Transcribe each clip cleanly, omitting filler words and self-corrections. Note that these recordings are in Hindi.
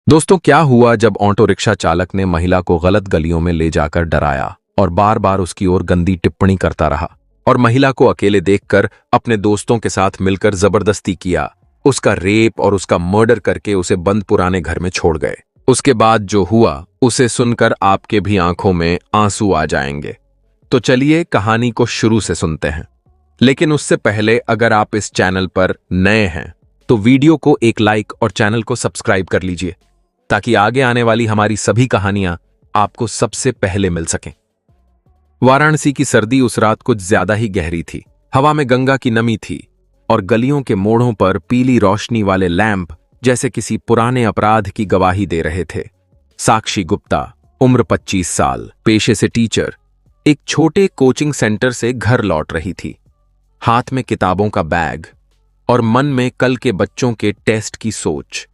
दोस्तों, क्या हुआ जब ऑटो रिक्शा चालक ने महिला को गलत गलियों में ले जाकर डराया और बार बार उसकी ओर गंदी टिप्पणी करता रहा और महिला को अकेले देखकर अपने दोस्तों के साथ मिलकर जबरदस्ती किया, उसका रेप और उसका मर्डर करके उसे बंद पुराने घर में छोड़ गए। उसके बाद जो हुआ उसे सुनकर आपके भी आंखों में आंसू आ जाएंगे। तो चलिए कहानी को शुरू से सुनते हैं। लेकिन उससे पहले अगर आप इस चैनल पर नए हैं तो वीडियो को एक लाइक और चैनल को सब्सक्राइब कर लीजिए ताकि आगे आने वाली हमारी सभी कहानियां आपको सबसे पहले मिल सकें। वाराणसी की सर्दी उस रात कुछ ज्यादा ही गहरी थी। हवा में गंगा की नमी थी और गलियों के मोड़ों पर पीली रोशनी वाले लैंप जैसे किसी पुराने अपराध की गवाही दे रहे थे। साक्षी गुप्ता, उम्र 25 साल, पेशे से टीचर, एक छोटे कोचिंग सेंटर से घर लौट रही थी। हाथ में किताबों का बैग और मन में कल के बच्चों के टेस्ट की सोच।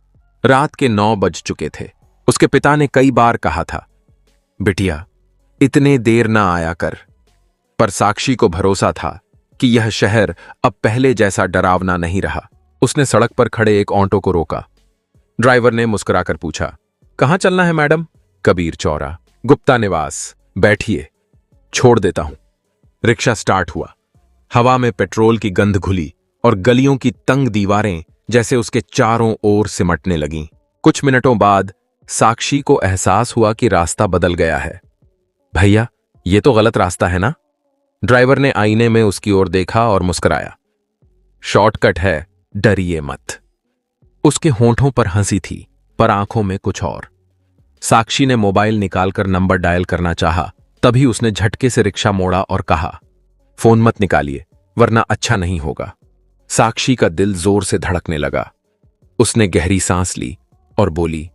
रात के 9 बज चुके थे। उसके पिता ने कई बार कहा था, बिटिया इतने देर ना आया कर, पर साक्षी को भरोसा था कि यह शहर अब पहले जैसा डरावना नहीं रहा। उसने सड़क पर खड़े एक ऑटो को रोका। ड्राइवर ने मुस्कुराकर पूछा, कहां चलना है मैडम? कबीर चौरा, गुप्ता निवास। बैठिए, छोड़ देता हूं। रिक्शा स्टार्ट हुआ। हवा में पेट्रोल की गंध घुली और गलियों की तंग दीवारें जैसे उसके चारों ओर सिमटने लगीं। कुछ मिनटों बाद साक्षी को एहसास हुआ कि रास्ता बदल गया है। भैया, ये तो गलत रास्ता है ना? ड्राइवर ने आईने में उसकी ओर देखा और मुस्कुराया। शॉर्टकट है, डरिए मत। उसके होंठों पर हंसी थी, पर आंखों में कुछ और। साक्षी ने मोबाइल निकालकर नंबर डायल करना चाहा, तभी उसने झटके से रिक्शा मोड़ा और कहा, फोन मत निकालिए वरना अच्छा नहीं होगा। साक्षी का दिल जोर से धड़कने लगा। उसने गहरी सांस ली और बोली,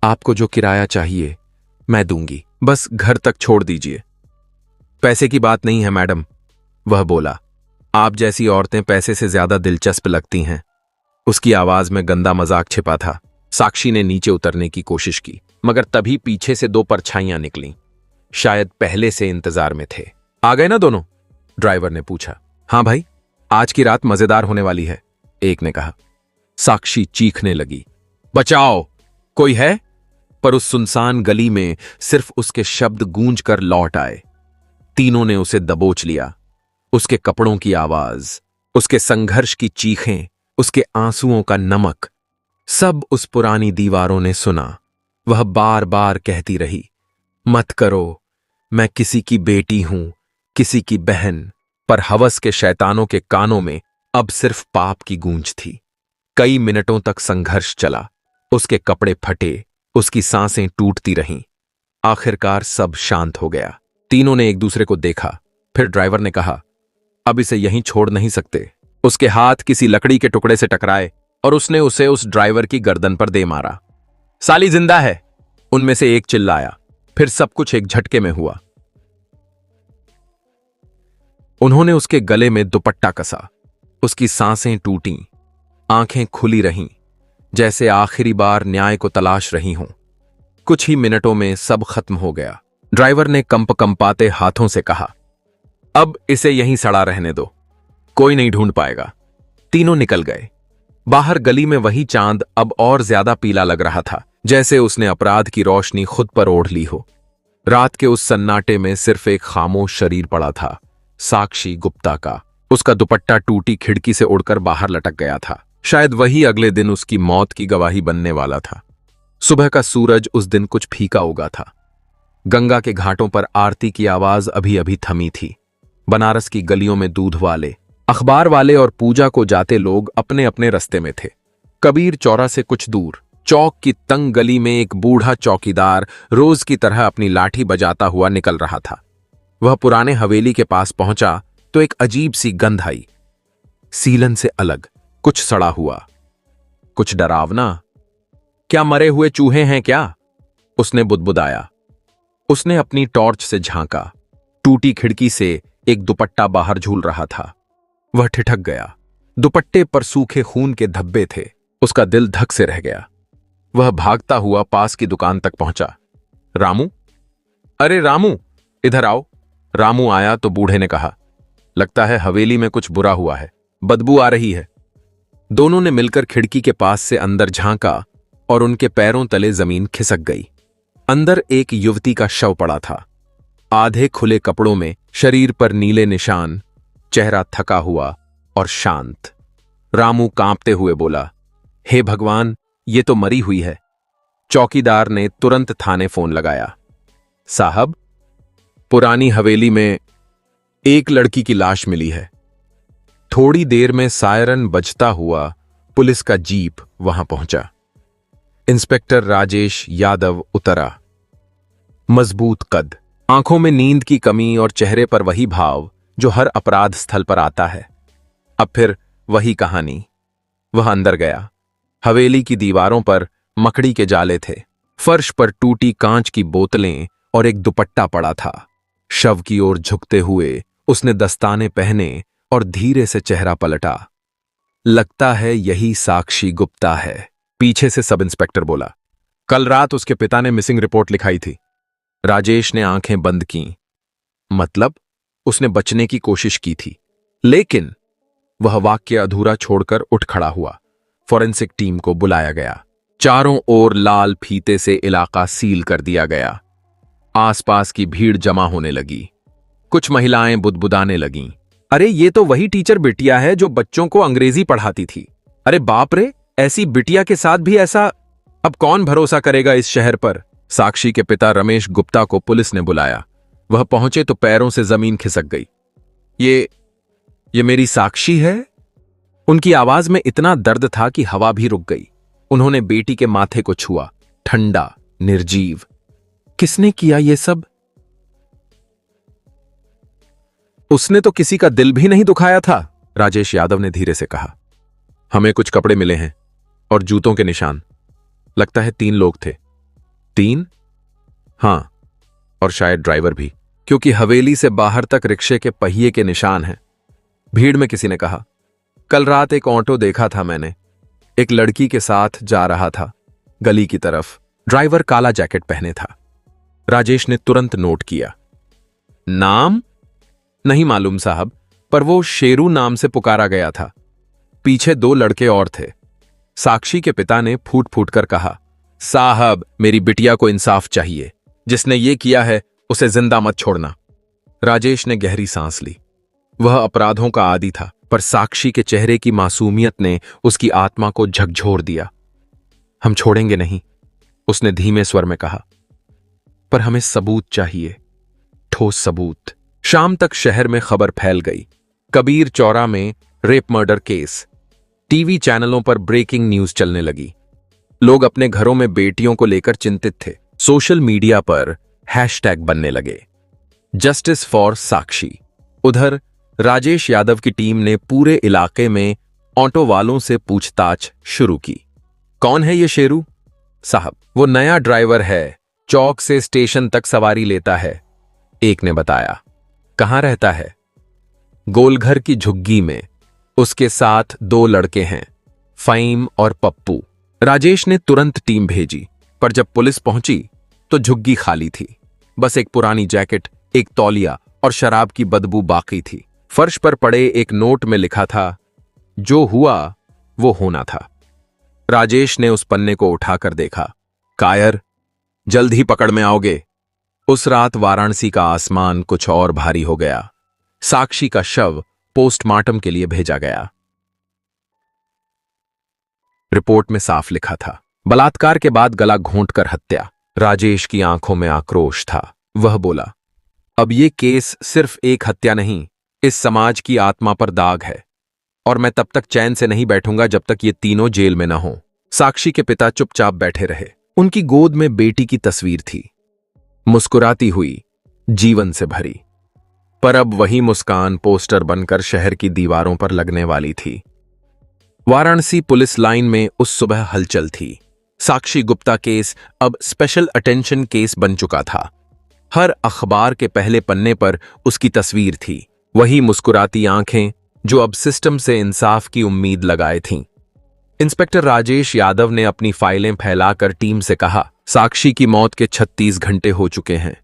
आपको जो किराया चाहिए मैं दूंगी, बस घर तक छोड़ दीजिए। पैसे की बात नहीं है मैडम, वह बोला। आप जैसी औरतें पैसे से ज्यादा दिलचस्प लगती हैं। उसकी आवाज में गंदा मजाक छिपा था। साक्षी ने नीचे उतरने की कोशिश की, मगर तभी पीछे से 2 परछाइयां निकलीं। शायद पहले से इंतजार में थे। आ गए ना दोनों? ड्राइवर ने पूछा। हां भाई, आज की रात मजेदार होने वाली है, एक ने कहा। साक्षी चीखने लगी, बचाओ, कोई है? पर उस सुनसान गली में सिर्फ उसके शब्द गूंज कर लौट आए। तीनों ने उसे दबोच लिया। उसके कपड़ों की आवाज, उसके संघर्ष की चीखें, उसके आंसुओं का नमक, सब उस पुरानी दीवारों ने सुना। वह बार बार कहती रही, मत करो, मैं किसी की बेटी हूं, किसी की बहन। पर हवस के शैतानों के कानों में अब सिर्फ पाप की गूंज थी। कई मिनटों तक संघर्ष चला। उसके कपड़े फटे, उसकी सांसें टूटती रहीं। आखिरकार सब शांत हो गया। तीनों ने एक दूसरे को देखा। फिर ड्राइवर ने कहा, अब इसे यहीं छोड़ नहीं सकते। उसके हाथ किसी लकड़ी के टुकड़े से टकराए और उसने उसे उस ड्राइवर की गर्दन पर दे मारा। साली जिंदा है, उनमें से एक चिल्लाया। फिर सब कुछ एक झटके में हुआ। उन्होंने उसके गले में दुपट्टा कसा। उसकी सांसें टूटीं, आंखें खुली रहीं, जैसे आखिरी बार न्याय को तलाश रही हों। कुछ ही मिनटों में सब खत्म हो गया। ड्राइवर ने कंपाते हाथों से कहा, अब इसे यहीं सड़ा रहने दो, कोई नहीं ढूंढ पाएगा। तीनों निकल गए। बाहर गली में वही चांद अब और ज्यादा पीला लग रहा था, जैसे उसने अपराध की रोशनी खुद पर ओढ़ ली हो। रात के उस सन्नाटे में सिर्फ एक खामोश शरीर पड़ा था, साक्षी गुप्ता का। उसका दुपट्टा टूटी खिड़की से उड़कर बाहर लटक गया था। शायद वही अगले दिन उसकी मौत की गवाही बनने वाला था। सुबह का सूरज उस दिन कुछ फीका उगा था। गंगा के घाटों पर आरती की आवाज अभी अभी थमी थी। बनारस की गलियों में दूध वाले, अखबार वाले और पूजा को जाते लोग अपने अपने रास्ते में थे। कबीर चौरा से कुछ दूर चौक की तंग गली में एक बूढ़ा चौकीदार रोज की तरह अपनी लाठी बजाता हुआ निकल रहा था। वह पुराने हवेली के पास पहुंचा तो एक अजीब सी गंध आई। सीलन से अलग, कुछ सड़ा हुआ, कुछ डरावना। क्या मरे हुए चूहे हैं क्या? उसने बुदबुदाया। उसने अपनी टॉर्च से झांका। टूटी खिड़की से एक दुपट्टा बाहर झूल रहा था। वह ठिठक गया। दुपट्टे पर सूखे खून के धब्बे थे। उसका दिल धक से रह गया। वह भागता हुआ पास की दुकान तक पहुंचा। रामू, अरे रामू, इधर आओ। रामू आया तो बूढ़े ने कहा, लगता है हवेली में कुछ बुरा हुआ है, बदबू आ रही है। दोनों ने मिलकर खिड़की के पास से अंदर झांका और उनके पैरों तले जमीन खिसक गई। अंदर एक युवती का शव पड़ा था, आधे खुले कपड़ों में, शरीर पर नीले निशान, चेहरा थका हुआ और शांत। रामू कांपते हुए बोला, हे भगवान, ये तो मरी हुई है। चौकीदार ने तुरंत थाने फोन लगाया। साहब, पुरानी हवेली में एक लड़की की लाश मिली है। थोड़ी देर में सायरन बजता हुआ पुलिस का जीप वहां पहुंचा। इंस्पेक्टर राजेश यादव उतरा। मजबूत कद, आंखों में नींद की कमी और चेहरे पर वही भाव जो हर अपराध स्थल पर आता है। अब फिर वही कहानी। वह अंदर गया। हवेली की दीवारों पर मकड़ी के जाले थे, फर्श पर टूटी कांच की बोतलें और एक दुपट्टा पड़ा था। शव की ओर झुकते हुए उसने दस्ताने पहने और धीरे से चेहरा पलटा। लगता है यही साक्षी गुप्ता है, पीछे से सब इंस्पेक्टर बोला। कल रात उसके पिता ने मिसिंग रिपोर्ट लिखाई थी। राजेश ने आंखें बंद कीं। मतलब उसने बचने की कोशिश की थी, लेकिन वह वाक्य अधूरा छोड़कर उठ खड़ा हुआ। फॉरेंसिक टीम को बुलाया गया। चारों ओर लाल फीते से इलाका सील कर दिया गया। आसपास की भीड़ जमा होने लगी। कुछ महिलाएं बुदबुदाने लगीं। अरे ये तो वही टीचर बिटिया है जो बच्चों को अंग्रेजी पढ़ाती थी। अरे बाप रे, ऐसी बिटिया के साथ भी ऐसा। अब कौन भरोसा करेगा इस शहर पर। साक्षी के पिता रमेश गुप्ता को पुलिस ने बुलाया। वह पहुंचे तो पैरों से जमीन खिसक गई। ये मेरी साक्षी है। उनकी आवाज में इतना दर्द था कि हवा भी रुक गई। उन्होंने बेटी के माथे को छुआ, ठंडा, निर्जीव। किसने किया ये सब? उसने तो किसी का दिल भी नहीं दुखाया था, राजेश यादव ने धीरे से कहा। हमें कुछ कपड़े मिले हैं और जूतों के निशान। लगता है 3 लोग थे। 3? हां, और शायद ड्राइवर भी, क्योंकि हवेली से बाहर तक रिक्शे के पहिए के निशान हैं। भीड़ में किसी ने कहा, कल रात एक ऑटो देखा था मैंने। एक लड़की के साथ जा रहा था गली की तरफ। ड्राइवर काला जैकेट पहने था। राजेश ने तुरंत नोट किया। नाम नहीं मालूम साहब, पर वो शेरू नाम से पुकारा गया था। पीछे 2 लड़के और थे। साक्षी के पिता ने फूट फूट कर कहा, साहब, मेरी बिटिया को इंसाफ चाहिए। जिसने ये किया है उसे जिंदा मत छोड़ना। राजेश ने गहरी सांस ली। वह अपराधों का आदी था, पर साक्षी के चेहरे की मासूमियत ने उसकी आत्मा को झकझोर दिया। हम छोड़ेंगे नहीं, उसने धीमे स्वर में कहा, पर हमें सबूत चाहिए, ठोस सबूत। शाम तक शहर में खबर फैल गई। कबीर चौरा में रेप मर्डर केस। टीवी चैनलों पर ब्रेकिंग न्यूज चलने लगी। लोग अपने घरों में बेटियों को लेकर चिंतित थे। सोशल मीडिया पर हैशटैग बनने लगे, जस्टिस फॉर साक्षी। उधर राजेश यादव की टीम ने पूरे इलाके में ऑटो वालों से पूछताछ शुरू की। कौन है ये शेरू? साहब, वो नया ड्राइवर है, चौक से स्टेशन तक सवारी लेता है, एक ने बताया। कहां रहता है? गोलघर की झुग्गी में। उसके साथ 2 लड़के हैं, फहीम और पप्पू। राजेश ने तुरंत टीम भेजी, पर जब पुलिस पहुंची तो झुग्गी खाली थी। बस एक पुरानी जैकेट, एक तौलिया और शराब की बदबू बाकी थी। फर्श पर पड़े एक नोट में लिखा था, जो हुआ वो होना था। राजेश ने उस पन्ने को उठाकर देखा। कायर, जल्द ही पकड़ में आओगे। उस रात वाराणसी का आसमान कुछ और भारी हो गया। साक्षी का शव पोस्टमार्टम के लिए भेजा गया। रिपोर्ट में साफ लिखा था, बलात्कार के बाद गला घोंटकर हत्या। राजेश की आंखों में आक्रोश था। वह बोला, अब ये केस सिर्फ एक हत्या नहीं, इस समाज की आत्मा पर दाग है, और मैं तब तक चैन से नहीं बैठूंगा जब तक ये तीनों जेल में न हो। साक्षी के पिता चुपचाप बैठे रहे। उनकी गोद में बेटी की तस्वीर थी, मुस्कुराती हुई, जीवन से भरी। पर अब वही मुस्कान पोस्टर बनकर शहर की दीवारों पर लगने वाली थी। वाराणसी पुलिस लाइन में उस सुबह हलचल थी। साक्षी गुप्ता केस अब स्पेशल अटेंशन केस बन चुका था। हर अखबार के पहले पन्ने पर उसकी तस्वीर थी, वही मुस्कुराती आंखें जो अब सिस्टम से इंसाफ की उम्मीद लगाए थीं। इंस्पेक्टर राजेश यादव ने अपनी फाइलें फैलाकर टीम से कहा, साक्षी की मौत के 36 घंटे हो चुके हैं।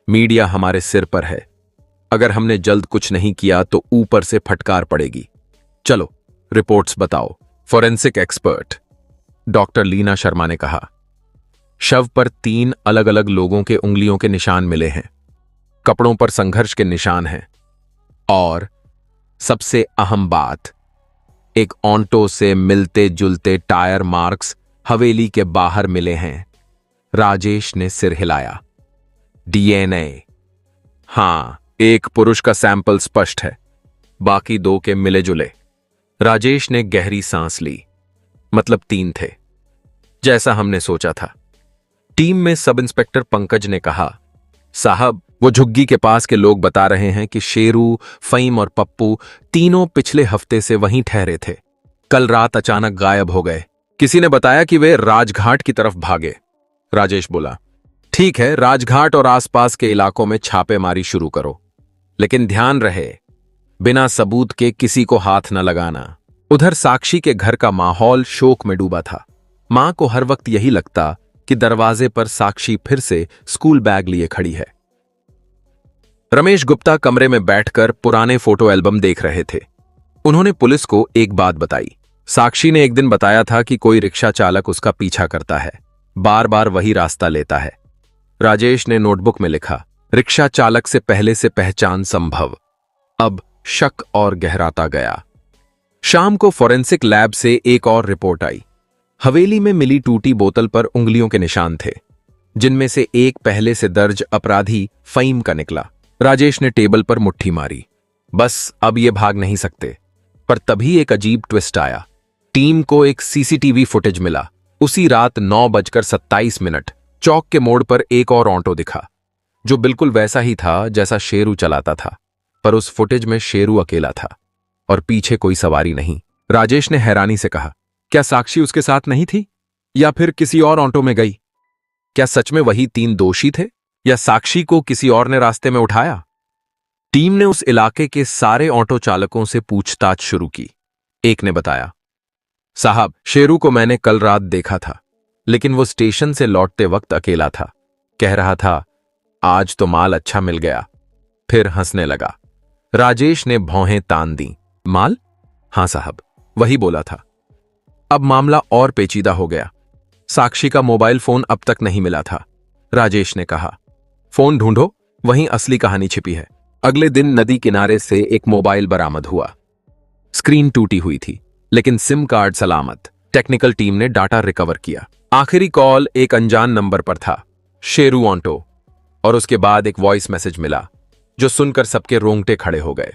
मीडिया हमारे सिर पर है। अगर हमने जल्द कुछ नहीं किया तो ऊपर से फटकार पड़ेगी। चलो रिपोर्ट्स बताओ। Forensic expert, doctor Leena Sharma ने कहा। शव पर 3 अलग अलग लोगों के उंगलियों के निशान मिले हैं। कपड़ों पर संघर्ष के निशान हैं। और सबसे अहम बात, एक ऑन्टो से मिलते जुलते टायर मार्क्स हवेली के बाहर मिले हैं। राजेश ने सिर हिलाया। डीएनए। हां, एक पुरुष का सैंपल स्पष्ट है, बाकी 2 के मिले जुले। राजेश ने गहरी सांस ली। मतलब 3 थे, जैसा हमने सोचा था। टीम में सब इंस्पेक्टर पंकज ने कहा, साहब, वो झुग्गी के पास के लोग बता रहे हैं कि शेरू, फहीम और पप्पू तीनों पिछले हफ्ते से वहीं ठहरे थे। कल रात अचानक गायब हो गए। किसी ने बताया कि वे राजघाट की तरफ भागे। राजेश बोला, ठीक है, राजघाट और आसपास के इलाकों में छापेमारी शुरू करो, लेकिन ध्यान रहे, बिना सबूत के किसी को हाथ न लगाना। उधर साक्षी के घर का माहौल शोक में डूबा था। मां को हर वक्त यही लगता कि दरवाजे पर साक्षी फिर से स्कूल बैग लिए खड़ी है। रमेश गुप्ता कमरे में बैठकर पुराने फोटो एल्बम देख रहे थे। उन्होंने पुलिस को एक बात बताई। साक्षी ने एक दिन बताया था कि कोई रिक्शा चालक उसका पीछा करता है, बार बार वही रास्ता लेता है। राजेश ने नोटबुक में लिखा, रिक्शा चालक से पहले से पहचान संभव। अब शक और गहराता गया। शाम को फोरेंसिक लैब से एक और रिपोर्ट आई। हवेली में मिली टूटी बोतल पर उंगलियों के निशान थे, जिनमें से एक पहले से दर्ज अपराधी फहीम का निकला। राजेश ने टेबल पर मुट्ठी मारी। बस अब ये भाग नहीं सकते। पर तभी एक अजीब ट्विस्ट आया। टीम को एक सीसीटीवी फुटेज मिला। उसी रात 9:27 चौक के मोड़ पर एक और ऑटो दिखा, जो बिल्कुल वैसा ही था जैसा शेरू चलाता था, पर उस फुटेज में शेरू अकेला था और पीछे कोई सवारी नहीं। राजेश ने हैरानी से कहा, क्या साक्षी उसके साथ नहीं थी, या फिर किसी और ऑटो में गई? क्या सच में वही 3 दोषी थे, या साक्षी को किसी और ने रास्ते में उठाया? टीम ने उस इलाके के सारे ऑटो चालकों से पूछताछ शुरू की। एक ने बताया, साहब, शेरू को मैंने कल रात देखा था, लेकिन वो स्टेशन से लौटते वक्त अकेला था। कह रहा था, आज तो माल अच्छा मिल गया। फिर हंसने लगा। राजेश ने भौहें तान दी। माल? हां साहब, वही बोला था। अब मामला और पेचीदा हो गया। साक्षी का मोबाइल फोन अब तक नहीं मिला था। राजेश ने कहा, फोन ढूंढो, वहीं असली कहानी छिपी है। अगले दिन नदी किनारे से एक मोबाइल बरामद हुआ। स्क्रीन टूटी हुई थी, लेकिन सिम कार्ड सलामत। टेक्निकल टीम ने डाटा रिकवर किया। आखिरी कॉल एक अनजान नंबर पर था, शेरू ऑटो, और उसके बाद एक वॉइस मैसेज मिला, जो सुनकर सबके रोंगटे खड़े हो गए।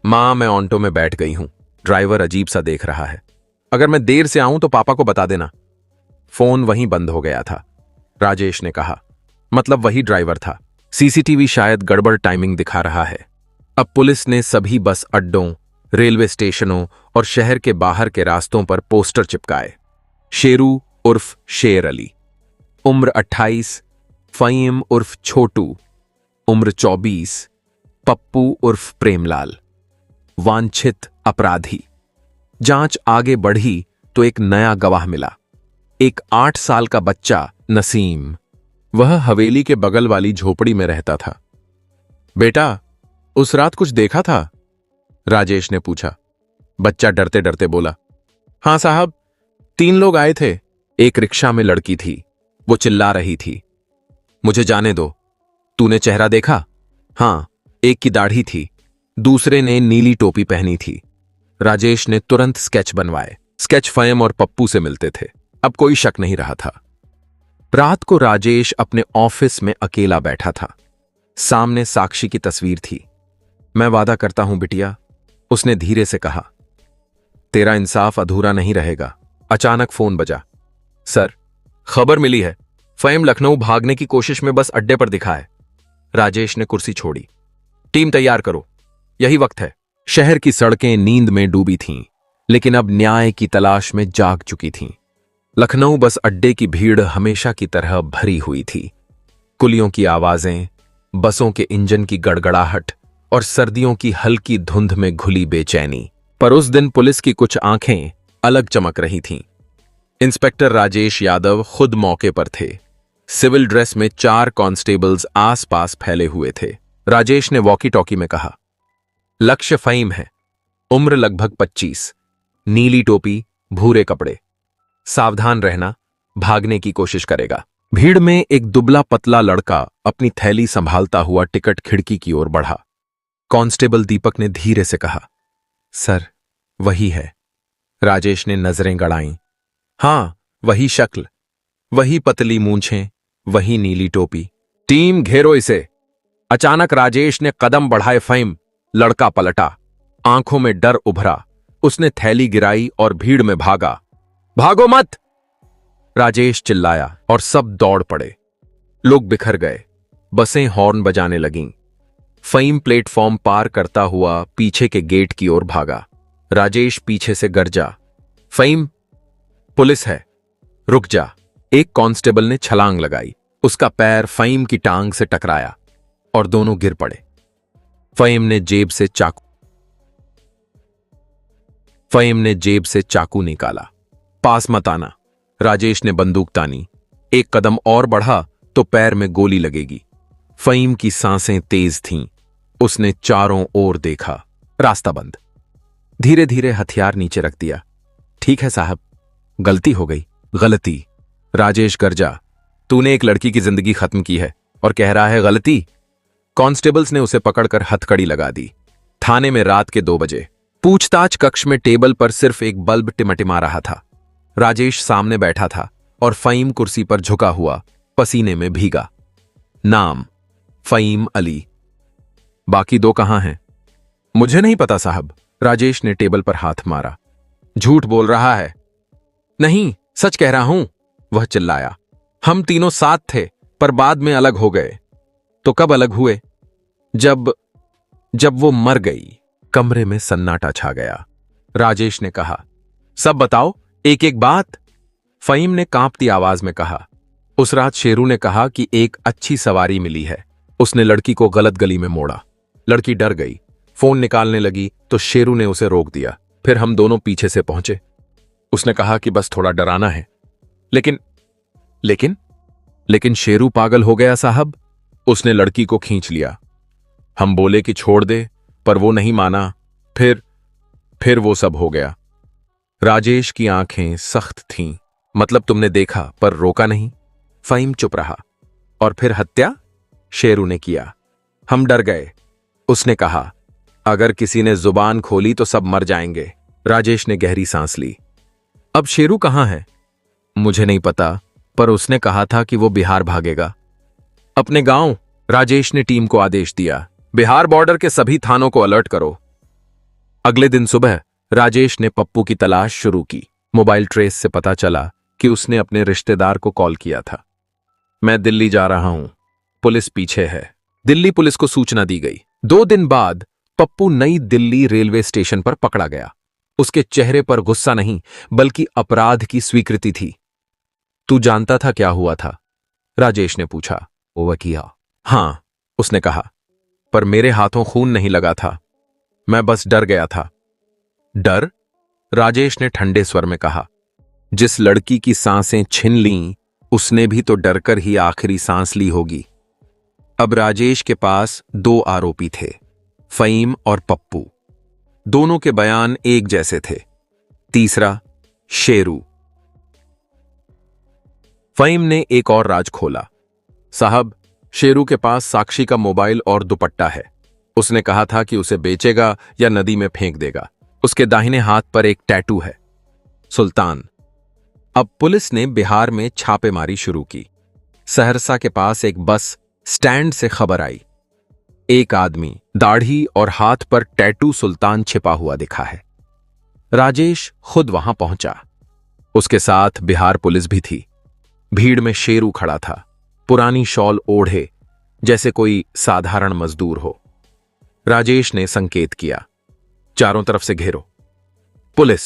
मां, मैं ऑटो में बैठ गई हूं। ड्राइवर अजीब सा देख रहा है। अगर मैं देर से आऊं तो पापा को बता देना। फोन वहीं बंद हो गया था। राजेश ने कहा, मतलब वही ड्राइवर था। सीसीटीवी शायद गड़बड़ टाइमिंग दिखा रहा है। अब पुलिस ने सभी बस अड्डों, रेलवे स्टेशनों और शहर के बाहर के रास्तों पर पोस्टर चिपकाए। शेरू उर्फ शेर अली, उम्र 28, फहीम उर्फ छोटू, उम्र 24, पप्पू उर्फ प्रेमलाल, वांछित अपराधी। जांच आगे बढ़ी तो एक नया गवाह मिला, एक 8 साल का बच्चा नसीम। वह हवेली के बगल वाली झोपड़ी में रहता था। बेटा, उस रात कुछ देखा था? राजेश ने पूछा। बच्चा डरते डरते बोला, हां साहब, 3 लोग आए थे। एक रिक्शा में लड़की थी, वो चिल्ला रही थी, मुझे जाने दो। तूने चेहरा देखा? हां, एक की दाढ़ी थी, दूसरे ने नीली टोपी पहनी थी। राजेश ने तुरंत स्केच बनवाए। स्केच फहीम और पप्पू से मिलते थे। अब कोई शक नहीं रहा था। रात को राजेश अपने ऑफिस में अकेला बैठा था। सामने साक्षी की तस्वीर थी। मैं वादा करता हूं बिटिया, उसने धीरे से कहा, तेरा इंसाफ अधूरा नहीं रहेगा। अचानक फोन बजा। सर, खबर मिली है, फहीम लखनऊ भागने की कोशिश में बस अड्डे पर दिखा है। राजेश ने कुर्सी छोड़ी। टीम तैयार करो, यही वक्त है। शहर की सड़कें नींद में डूबी थीं, लेकिन अब न्याय की तलाश में जाग चुकी थीं। लखनऊ बस अड्डे की भीड़ हमेशा की तरह भरी हुई थी। कुलियों की आवाजें, बसों के इंजन की गड़गड़ाहट और सर्दियों की हल्की धुंध में घुली बेचैनी। पर उस दिन पुलिस की कुछ आंखें अलग चमक रही थीं। इंस्पेक्टर राजेश यादव खुद मौके पर थे। सिविल ड्रेस में 4 कांस्टेबल्स आसपास फैले हुए थे। राजेश ने वॉकी टॉकी में कहा, लक्ष्य फहीम है, उम्र लगभग 25, नीली टोपी, भूरे कपड़े। सावधान रहना, भागने की कोशिश करेगा। भीड़ में एक दुबला पतला लड़का अपनी थैली संभालता हुआ टिकट खिड़की की ओर बढ़ा। कांस्टेबल दीपक ने धीरे से कहा, सर, वही है। राजेश ने नजरें गड़ाईं। हां, वही शक्ल, वही पतली मूंछें, वही नीली टोपी। टीम घेरो इसे। अचानक राजेश ने कदम बढ़ाए। फ़हीम, लड़का पलटा, आंखों में डर उभरा। उसने थैली गिराई और भीड़ में भागा। भागो मत! राजेश चिल्लाया और सब दौड़ पड़े। लोग बिखर गए, बसें हॉर्न बजाने लगीं। फ़हीम प्लेटफॉर्म पार करता हुआ पीछे के गेट की ओर भागा। राजेश पीछे से गरजा, फ़हीम, पुलिस है, रुक जा। एक कांस्टेबल ने छलांग लगाई। उसका पैर फ़हीम की टांग से टकराया और दोनों गिर पड़े। फ़हीम ने जेब से चाकू निकाला। पास मत आना। राजेश ने बंदूक तानी। एक कदम और बढ़ा तो पैर में गोली लगेगी। फ़हीम की सांसें तेज थीं। उसने चारों ओर देखा, रास्ता बंद। धीरे धीरे हथियार नीचे रख दिया। ठीक है साहब, गलती हो गई। गलती? राजेश गरजा, तूने एक लड़की की जिंदगी खत्म की है और कह रहा है गलती? कांस्टेबल्स ने उसे पकड़कर हथकड़ी लगा दी। थाने में रात के 2 बजे। पूछताछ कक्ष में टेबल पर सिर्फ एक बल्ब टिमटिमा रहा था। राजेश सामने बैठा था और फ़हीम कुर्सी पर झुका हुआ, पसीने में भीगा। नाम फ़हीम अली। बाकी 2 कहां हैं? मुझे नहीं पता साहब। राजेश ने टेबल पर हाथ मारा। झूठ बोल रहा है। नहीं, सच कह रहा हूं, वह चिल्लाया। हम तीनों साथ थे, पर बाद में अलग हो गए। तो कब अलग हुए? जब वो मर गई। कमरे में सन्नाटा छा गया। राजेश ने कहा, सब बताओ, एक एक बात। फ़हीम ने कांपती आवाज में कहा, उस रात शेरू ने कहा कि एक अच्छी सवारी मिली है। उसने लड़की को गलत गली में मोड़ा। लड़की डर गई, फोन निकालने लगी तो शेरू ने उसे रोक दिया। फिर हम दोनों पीछे से पहुंचे। उसने कहा कि बस थोड़ा डराना है। लेकिन शेरू पागल हो गया साहब। उसने लड़की को खींच लिया। हम बोले कि छोड़ दे, पर वो नहीं माना। फिर वो सब हो गया। राजेश की आंखें सख्त थीं। मतलब तुमने देखा पर रोका नहीं? फ़हीम चुप रहा। और फिर हत्या शेरू ने किया। हम डर गए। उसने कहा, अगर किसी ने जुबान खोली तो सब मर जाएंगे। राजेश ने गहरी सांस ली। अब शेरू कहां है? मुझे नहीं पता, पर उसने कहा था कि वो बिहार भागेगा। अपने गांव? राजेश ने टीम को आदेश दिया, बिहार बॉर्डर के सभी थानों को अलर्ट करो। अगले दिन सुबह राजेश ने पप्पू की तलाश शुरू की। मोबाइल ट्रेस से पता चला कि उसने अपने रिश्तेदार को कॉल किया था। मैं दिल्ली जा रहा हूं, पुलिस पीछे है। दिल्ली पुलिस को सूचना दी गई। 2 दिन बाद पप्पू नई दिल्ली रेलवे स्टेशन पर पकड़ा गया। उसके चेहरे पर गुस्सा नहीं, बल्कि अपराध की स्वीकृति थी। तू जानता था क्या हुआ था? राजेश ने पूछा। वो किया? हां, उसने कहा, पर मेरे हाथों खून नहीं लगा था। मैं बस डर गया था। डर? राजेश ने ठंडे स्वर में कहा। जिस लड़की की सांसें छिन लीं, उसने भी तो डरकर ही आखिरी सांस ली होगी। अब राजेश के पास 2 आरोपी थे, फ़हीम और पप्पू। दोनों के बयान एक जैसे थे। तीसरा, शेरू। फ़हीम ने एक और राज खोला। साहब, शेरू के पास साक्षी का मोबाइल और दुपट्टा है। उसने कहा था कि उसे बेचेगा या नदी में फेंक देगा। उसके दाहिने हाथ पर एक टैटू है, सुल्तान। अब पुलिस ने बिहार में छापेमारी शुरू की। सहरसा के पास एक बस स्टैंड से खबर आई, एक आदमी दाढ़ी और हाथ पर टैटू सुल्तान छिपा हुआ दिखा है। राजेश खुद वहां पहुंचा। उसके साथ बिहार पुलिस भी थी। भीड़ में शेरू खड़ा था, पुरानी शॉल ओढ़े, जैसे कोई साधारण मजदूर हो। राजेश ने संकेत किया, चारों तरफ से घेरो। पुलिस,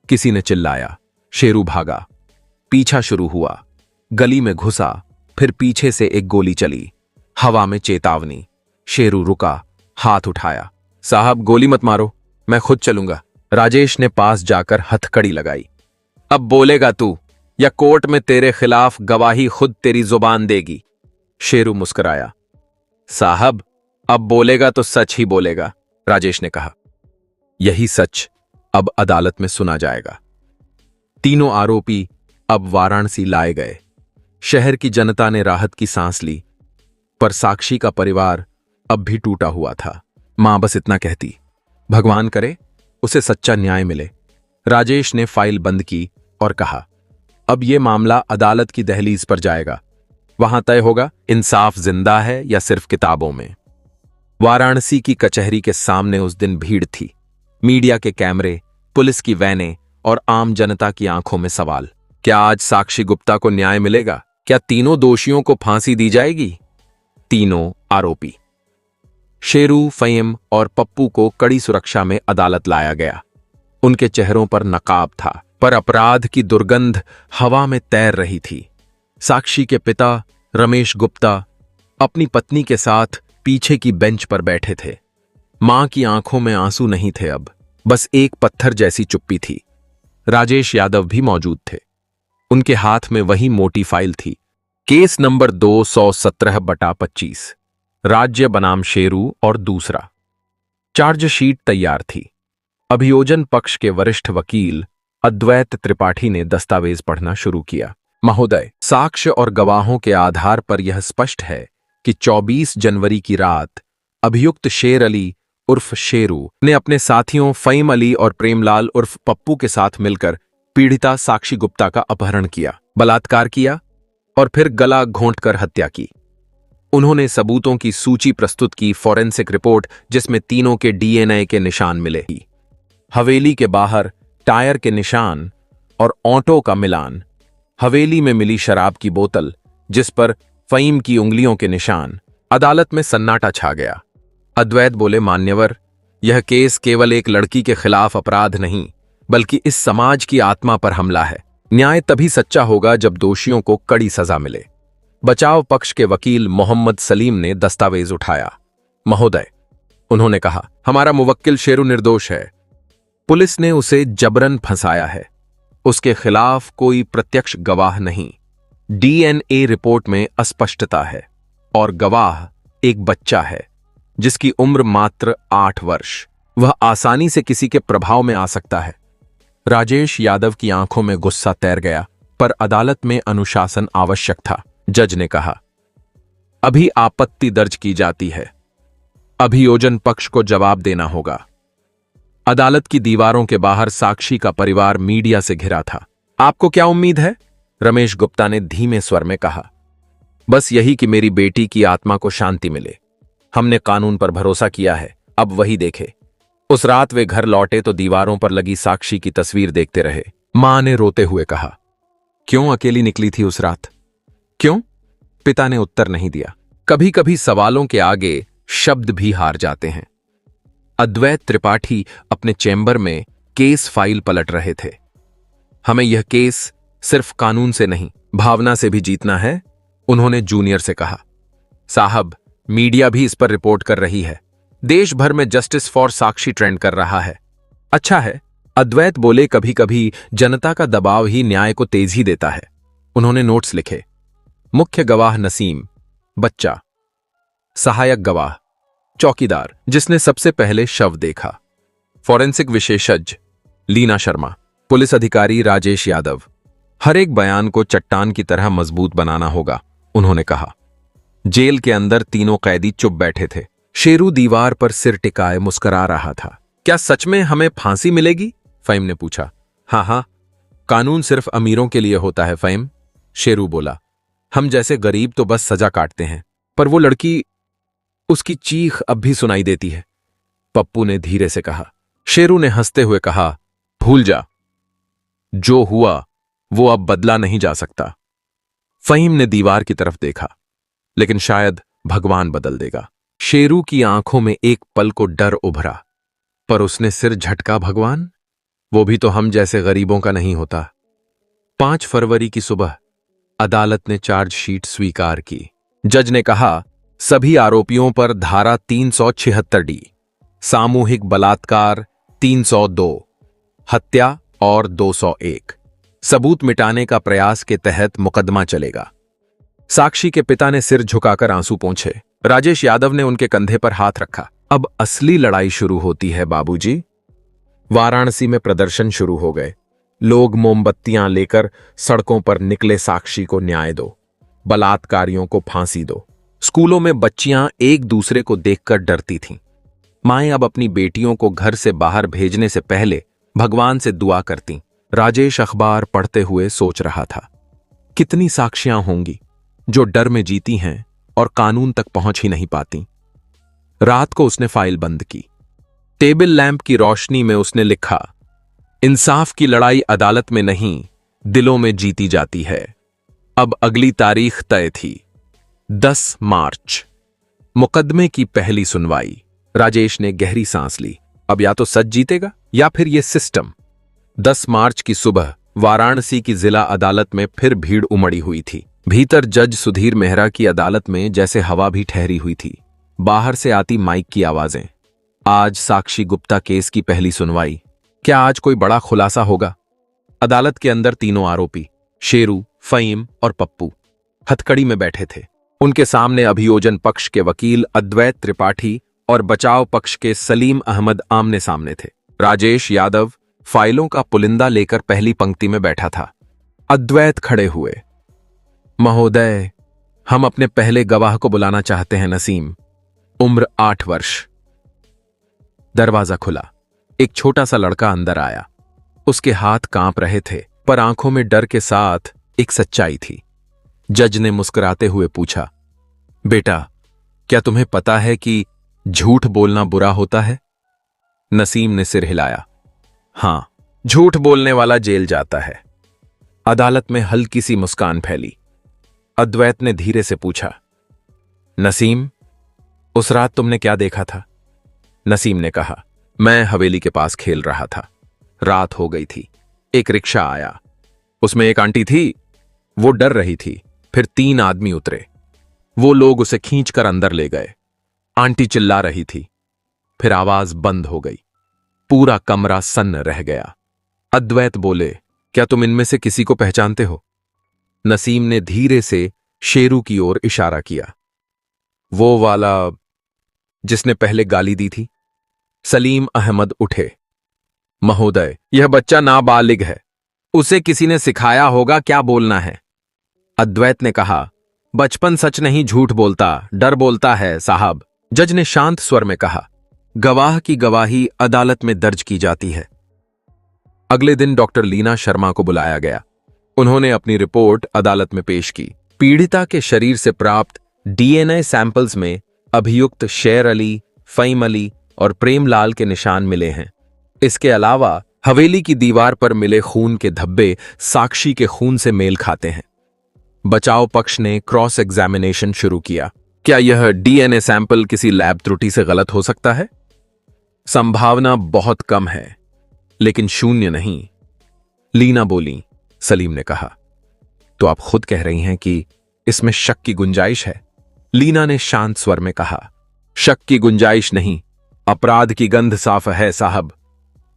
किसी ने चिल्लाया। शेरू भागा। पीछा शुरू हुआ। गली में घुसा, फिर पीछे से एक गोली चली। हवा में चेतावनी। शेरू रुका, हाथ उठाया। साहब, गोली मत मारो, मैं खुद चलूंगा। राजेश ने पास जाकर हथकड़ी लगाई। अब बोलेगा तू, या कोर्ट में तेरे खिलाफ गवाही खुद तेरी जुबान देगी। शेरू मुस्कुराया। साहब, अब बोलेगा तो सच ही बोलेगा, राजेश ने कहा। यही सच अब अदालत में सुना जाएगा। तीनों आरोपी अब वाराणसी लाए गए। शहर की जनता ने राहत की सांस ली, पर साक्षी का परिवार अब भी टूटा हुआ था। मां बस इतना कहती, भगवान करे उसे सच्चा न्याय मिले। राजेश ने फाइल बंद की और कहा, अब यह मामला अदालत की दहलीज पर जाएगा। वहां तय होगा इंसाफ जिंदा है या सिर्फ किताबों में। वाराणसी की कचहरी के सामने उस दिन भीड़ थी। मीडिया के कैमरे, पुलिस की वैनें और आम जनता की आंखों में सवाल। क्या आज साक्षी गुप्ता को न्याय मिलेगा? क्या तीनों दोषियों को फांसी दी जाएगी? तीनों आरोपी शेरू, फहीम और पप्पू को कड़ी सुरक्षा में अदालत लाया गया। उनके चेहरों पर नकाब था, पर अपराध की दुर्गंध हवा में तैर रही थी। साक्षी के पिता रमेश गुप्ता अपनी पत्नी के साथ पीछे की बेंच पर बैठे थे। मां की आंखों में आंसू नहीं थे, अब बस एक पत्थर जैसी चुप्पी थी। राजेश यादव भी मौजूद थे। उनके हाथ में वही मोटी फाइल थी, केस नंबर 217/25, राज्य बनाम शेरू और दूसरा। चार्जशीट तैयार थी। अभियोजन पक्ष के वरिष्ठ वकील अद्वैत त्रिपाठी ने दस्तावेज पढ़ना शुरू किया। महोदय, साक्ष्य और गवाहों के आधार पर यह स्पष्ट है कि 24 जनवरी की रात अभियुक्त शेर अली उर्फ शेरू ने अपने साथियों फहीम अली और प्रेमलाल उर्फ पप्पू के साथ मिलकर पीड़िता साक्षी गुप्ता का अपहरण किया, बलात्कार किया और फिर गला घोंटकर हत्या की। उन्होंने सबूतों की सूची प्रस्तुत की, फॉरेंसिक रिपोर्ट जिसमें तीनों के डीएनए के निशान मिले। हवेली के बाहर टायर के निशान और ऑटो का मिलान। हवेली में मिली शराब की बोतल जिस पर फहीम की उंगलियों के निशान। अदालत में सन्नाटा छा गया। अद्वैत बोले, मान्यवर, यह केस केवल एक लड़की के खिलाफ अपराध नहीं, बल्कि इस समाज की आत्मा पर हमला है। न्याय तभी सच्चा होगा जब दोषियों को कड़ी सजा मिले। बचाव पक्ष के वकील मोहम्मद सलीम ने दस्तावेज उठाया। महोदय, उन्होंने कहा, हमारा मुवक्किल शेरू निर्दोष है। पुलिस ने उसे जबरन फंसाया है। उसके खिलाफ कोई प्रत्यक्ष गवाह नहीं। डीएनए रिपोर्ट में अस्पष्टता है और गवाह एक बच्चा है जिसकी उम्र मात्र 8 वर्ष। वह आसानी से किसी के प्रभाव में आ सकता है। राजेश यादव की आंखों में गुस्सा तैर गया, पर अदालत में अनुशासन आवश्यक था। जज ने कहा, अभी आपत्ति दर्ज की जाती है। अभियोजन पक्ष को जवाब देना होगा। अदालत की दीवारों के बाहर साक्षी का परिवार मीडिया से घिरा था। आपको क्या उम्मीद है? रमेश गुप्ता ने धीमे स्वर में कहा, बस यही कि मेरी बेटी की आत्मा को शांति मिले। हमने कानून पर भरोसा किया है, अब वही देखे। उस रात वे घर लौटे तो दीवारों पर लगी साक्षी की तस्वीर देखते रहे। मां ने रोते हुए कहा, क्यों अकेली निकली थी उस रात? क्यों? पिता ने उत्तर नहीं दिया। कभी कभी सवालों के आगे शब्द भी हार जाते हैं। अद्वैत त्रिपाठी अपने चैम्बर में केस फाइल पलट रहे थे। हमें यह केस सिर्फ कानून से नहीं, भावना से भी जीतना है, उन्होंने जूनियर से कहा। साहब, मीडिया भी इस पर रिपोर्ट कर रही है। देश भर में जस्टिस फॉर साक्षी ट्रेंड कर रहा है। अच्छा है, अद्वैत बोले, कभी कभी जनता का दबाव ही न्याय को तेजी देता है। उन्होंने नोट्स लिखे। मुख्य गवाह नसीम, बच्चा। सहायक गवाह चौकीदार जिसने सबसे पहले शव देखा। फॉरेंसिक विशेषज्ञ लीना शर्मा। पुलिस अधिकारी राजेश यादव। हर एक बयान को चट्टान की तरह मजबूत बनाना होगा, उन्होंने कहा। जेल के अंदर तीनों कैदी चुप बैठे थे। शेरू दीवार पर सिर टिकाए मुस्कुरा रहा था। क्या सच में हमें फांसी मिलेगी? फहीम ने पूछा। हाँ हाँ, कानून सिर्फ अमीरों के लिए होता है फहीम, शेरू बोला। हम जैसे गरीब तो बस सजा काटते हैं। पर वो लड़की, उसकी चीख अब भी सुनाई देती है, पप्पू ने धीरे से कहा। शेरू ने हंसते हुए कहा, भूल जा, जो हुआ वो अब बदला नहीं जा सकता। फहीम ने दीवार की तरफ देखा, लेकिन शायद भगवान बदल देगा। शेरू की आंखों में एक पल को डर उभरा, पर उसने सिर झटका। भगवान? वो भी तो हम जैसे गरीबों का नहीं होता। 5 फरवरी की सुबह अदालत ने चार्जशीट स्वीकार की। जज ने कहा, सभी आरोपियों पर धारा 376D, सामूहिक बलात्कार 302, हत्या और 201, सबूत मिटाने का प्रयास के तहत मुकदमा चलेगा। साक्षी के पिता ने सिर झुकाकर आंसू पोंछे। राजेश यादव ने उनके कंधे पर हाथ रखा। अब असली लड़ाई शुरू होती है बाबूजी। वाराणसी में प्रदर्शन शुरू हो गए। लोग मोमबत्तियां लेकर सड़कों पर निकले, साक्षी को न्याय दो, बलात्कारियों को फांसी दो। स्कूलों में बच्चियां एक दूसरे को देखकर डरती थीं। माएं अब अपनी बेटियों को घर से बाहर भेजने से पहले भगवान से दुआ करतीं। राजेश अखबार पढ़ते हुए सोच रहा था, कितनी साक्षियां होंगी जो डर में जीती हैं और कानून तक पहुंच ही नहीं पाती। रात को उसने फाइल बंद की। टेबल लैंप की रोशनी में उसने लिखा, इंसाफ की लड़ाई अदालत में नहीं, दिलों में जीती जाती है। अब अगली तारीख तय थी, 10 मार्च। मुकदमे की पहली सुनवाई। राजेश ने गहरी सांस ली। अब या तो सच जीतेगा या फिर यह सिस्टम। 10 मार्च की सुबह वाराणसी की जिला अदालत में फिर भीड़ उमड़ी हुई थी। भीतर जज सुधीर मेहरा की अदालत में जैसे हवा भी ठहरी हुई थी। बाहर से आती माइक की आवाजें। आज साक्षी गुप्ता केस की पहली सुनवाई। क्या आज कोई बड़ा खुलासा होगा? अदालत के अंदर तीनों आरोपी शेरू, फहीम और पप्पू हथकड़ी में बैठे थे। उनके सामने अभियोजन पक्ष के वकील अद्वैत त्रिपाठी और बचाव पक्ष के सलीम अहमद आमने सामने थे। राजेश यादव फाइलों का पुलिंदा लेकर पहली पंक्ति में बैठा था। अद्वैत खड़े हुए। महोदय, हम अपने पहले गवाह को बुलाना चाहते हैं। नसीम, उम्र 8 वर्ष। दरवाजा खुला। एक छोटा सा लड़का अंदर आया। उसके हाथ कांप रहे थे, पर आंखों में डर के साथ एक सच्चाई थी। जज ने मुस्कुराते हुए पूछा, बेटा, क्या तुम्हें पता है कि झूठ बोलना बुरा होता है? नसीम ने सिर हिलाया। हां, झूठ बोलने वाला जेल जाता है। अदालत में हल्की सी मुस्कान फैली। अद्वैत ने धीरे से पूछा, नसीम, उस रात तुमने क्या देखा था? नसीम ने कहा, मैं हवेली के पास खेल रहा था। रात हो गई थी। एक रिक्शा आया। उसमें एक आंटी थी। वो डर रही थी। फिर 3 आदमी उतरे। वो लोग उसे खींचकर अंदर ले गए। आंटी चिल्ला रही थी। फिर आवाज बंद हो गई। पूरा कमरा सन्न रह गया। अद्वैत बोले, क्या तुम इनमें से किसी को पहचानते हो? नसीम ने धीरे से शेरू की ओर इशारा किया। वो वाला जिसने पहले गाली दी थी। सलीम अहमद उठे। महोदय, यह बच्चा नाबालिग है। उसे किसी ने सिखाया होगा क्या बोलना है। अद्वैत ने कहा, बचपन सच नहीं झूठ बोलता, डर बोलता है साहब। जज ने शांत स्वर में कहा, गवाह की गवाही अदालत में दर्ज की जाती है। अगले दिन डॉक्टर लीना शर्मा को बुलाया गया। उन्होंने अपनी रिपोर्ट अदालत में पेश की। पीड़िता के शरीर से प्राप्त डीएनए सैंपल्स में अभियुक्त शेर अली, फहीम अली और प्रेमलाल के निशान मिले हैं। इसके अलावा हवेली की दीवार पर मिले खून के धब्बे साक्षी के खून से मेल खाते हैं। बचाव पक्ष ने क्रॉस एग्जामिनेशन शुरू किया। क्या यह डीएनए सैंपल किसी लैब त्रुटि से गलत हो सकता है? संभावना बहुत कम है, लेकिन शून्य नहीं। लीना बोली। सलीम ने कहा, तो आप खुद कह रही हैं कि इसमें शक की गुंजाइश है? लीना ने शांत स्वर में कहा, शक की गुंजाइश नहीं, अपराध की गंध साफ है साहब।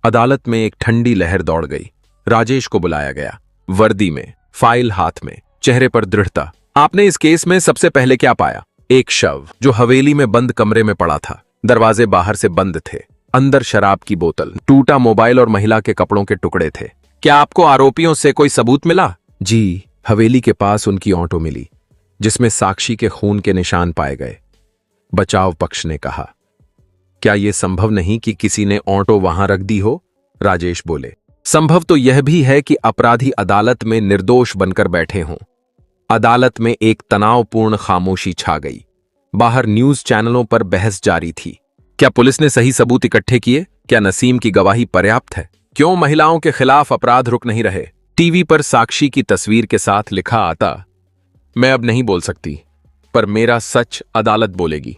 अदालत में एक ठंडी लहर दौड़ गई। राजेश को बुलाया गया। वर्दी में, फाइल हाथ में, चेहरे पर दृढ़ता। आपने इस केस में सबसे पहले क्या पाया? एक शव जो हवेली में बंद कमरे में पड़ा था। दरवाजे बाहर से बंद थे। अंदर शराब की बोतल, टूटा मोबाइल और महिला के कपड़ों के टुकड़े थे। क्या आपको आरोपियों से कोई सबूत मिला? जी, हवेली के पास उनकी ऑटो मिली, जिसमें साक्षी के खून के निशान पाए गए। बचाव पक्ष ने कहा, क्या यह संभव नहीं कि किसी ने ऑटो वहां रख दी हो? राजेश बोले, संभव तो यह भी है कि अपराधी अदालत में निर्दोष बनकर बैठे हों। अदालत में एक तनावपूर्ण खामोशी छा गई। बाहर न्यूज चैनलों पर बहस जारी थी। क्या पुलिस ने सही सबूत इकट्ठे किए? क्या नसीम की गवाही पर्याप्त है? क्यों महिलाओं के खिलाफ अपराध रुक नहीं रहे? टीवी पर साक्षी की तस्वीर के साथ लिखा आता, मैं अब नहीं बोल सकती, पर मेरा सच अदालत बोलेगी।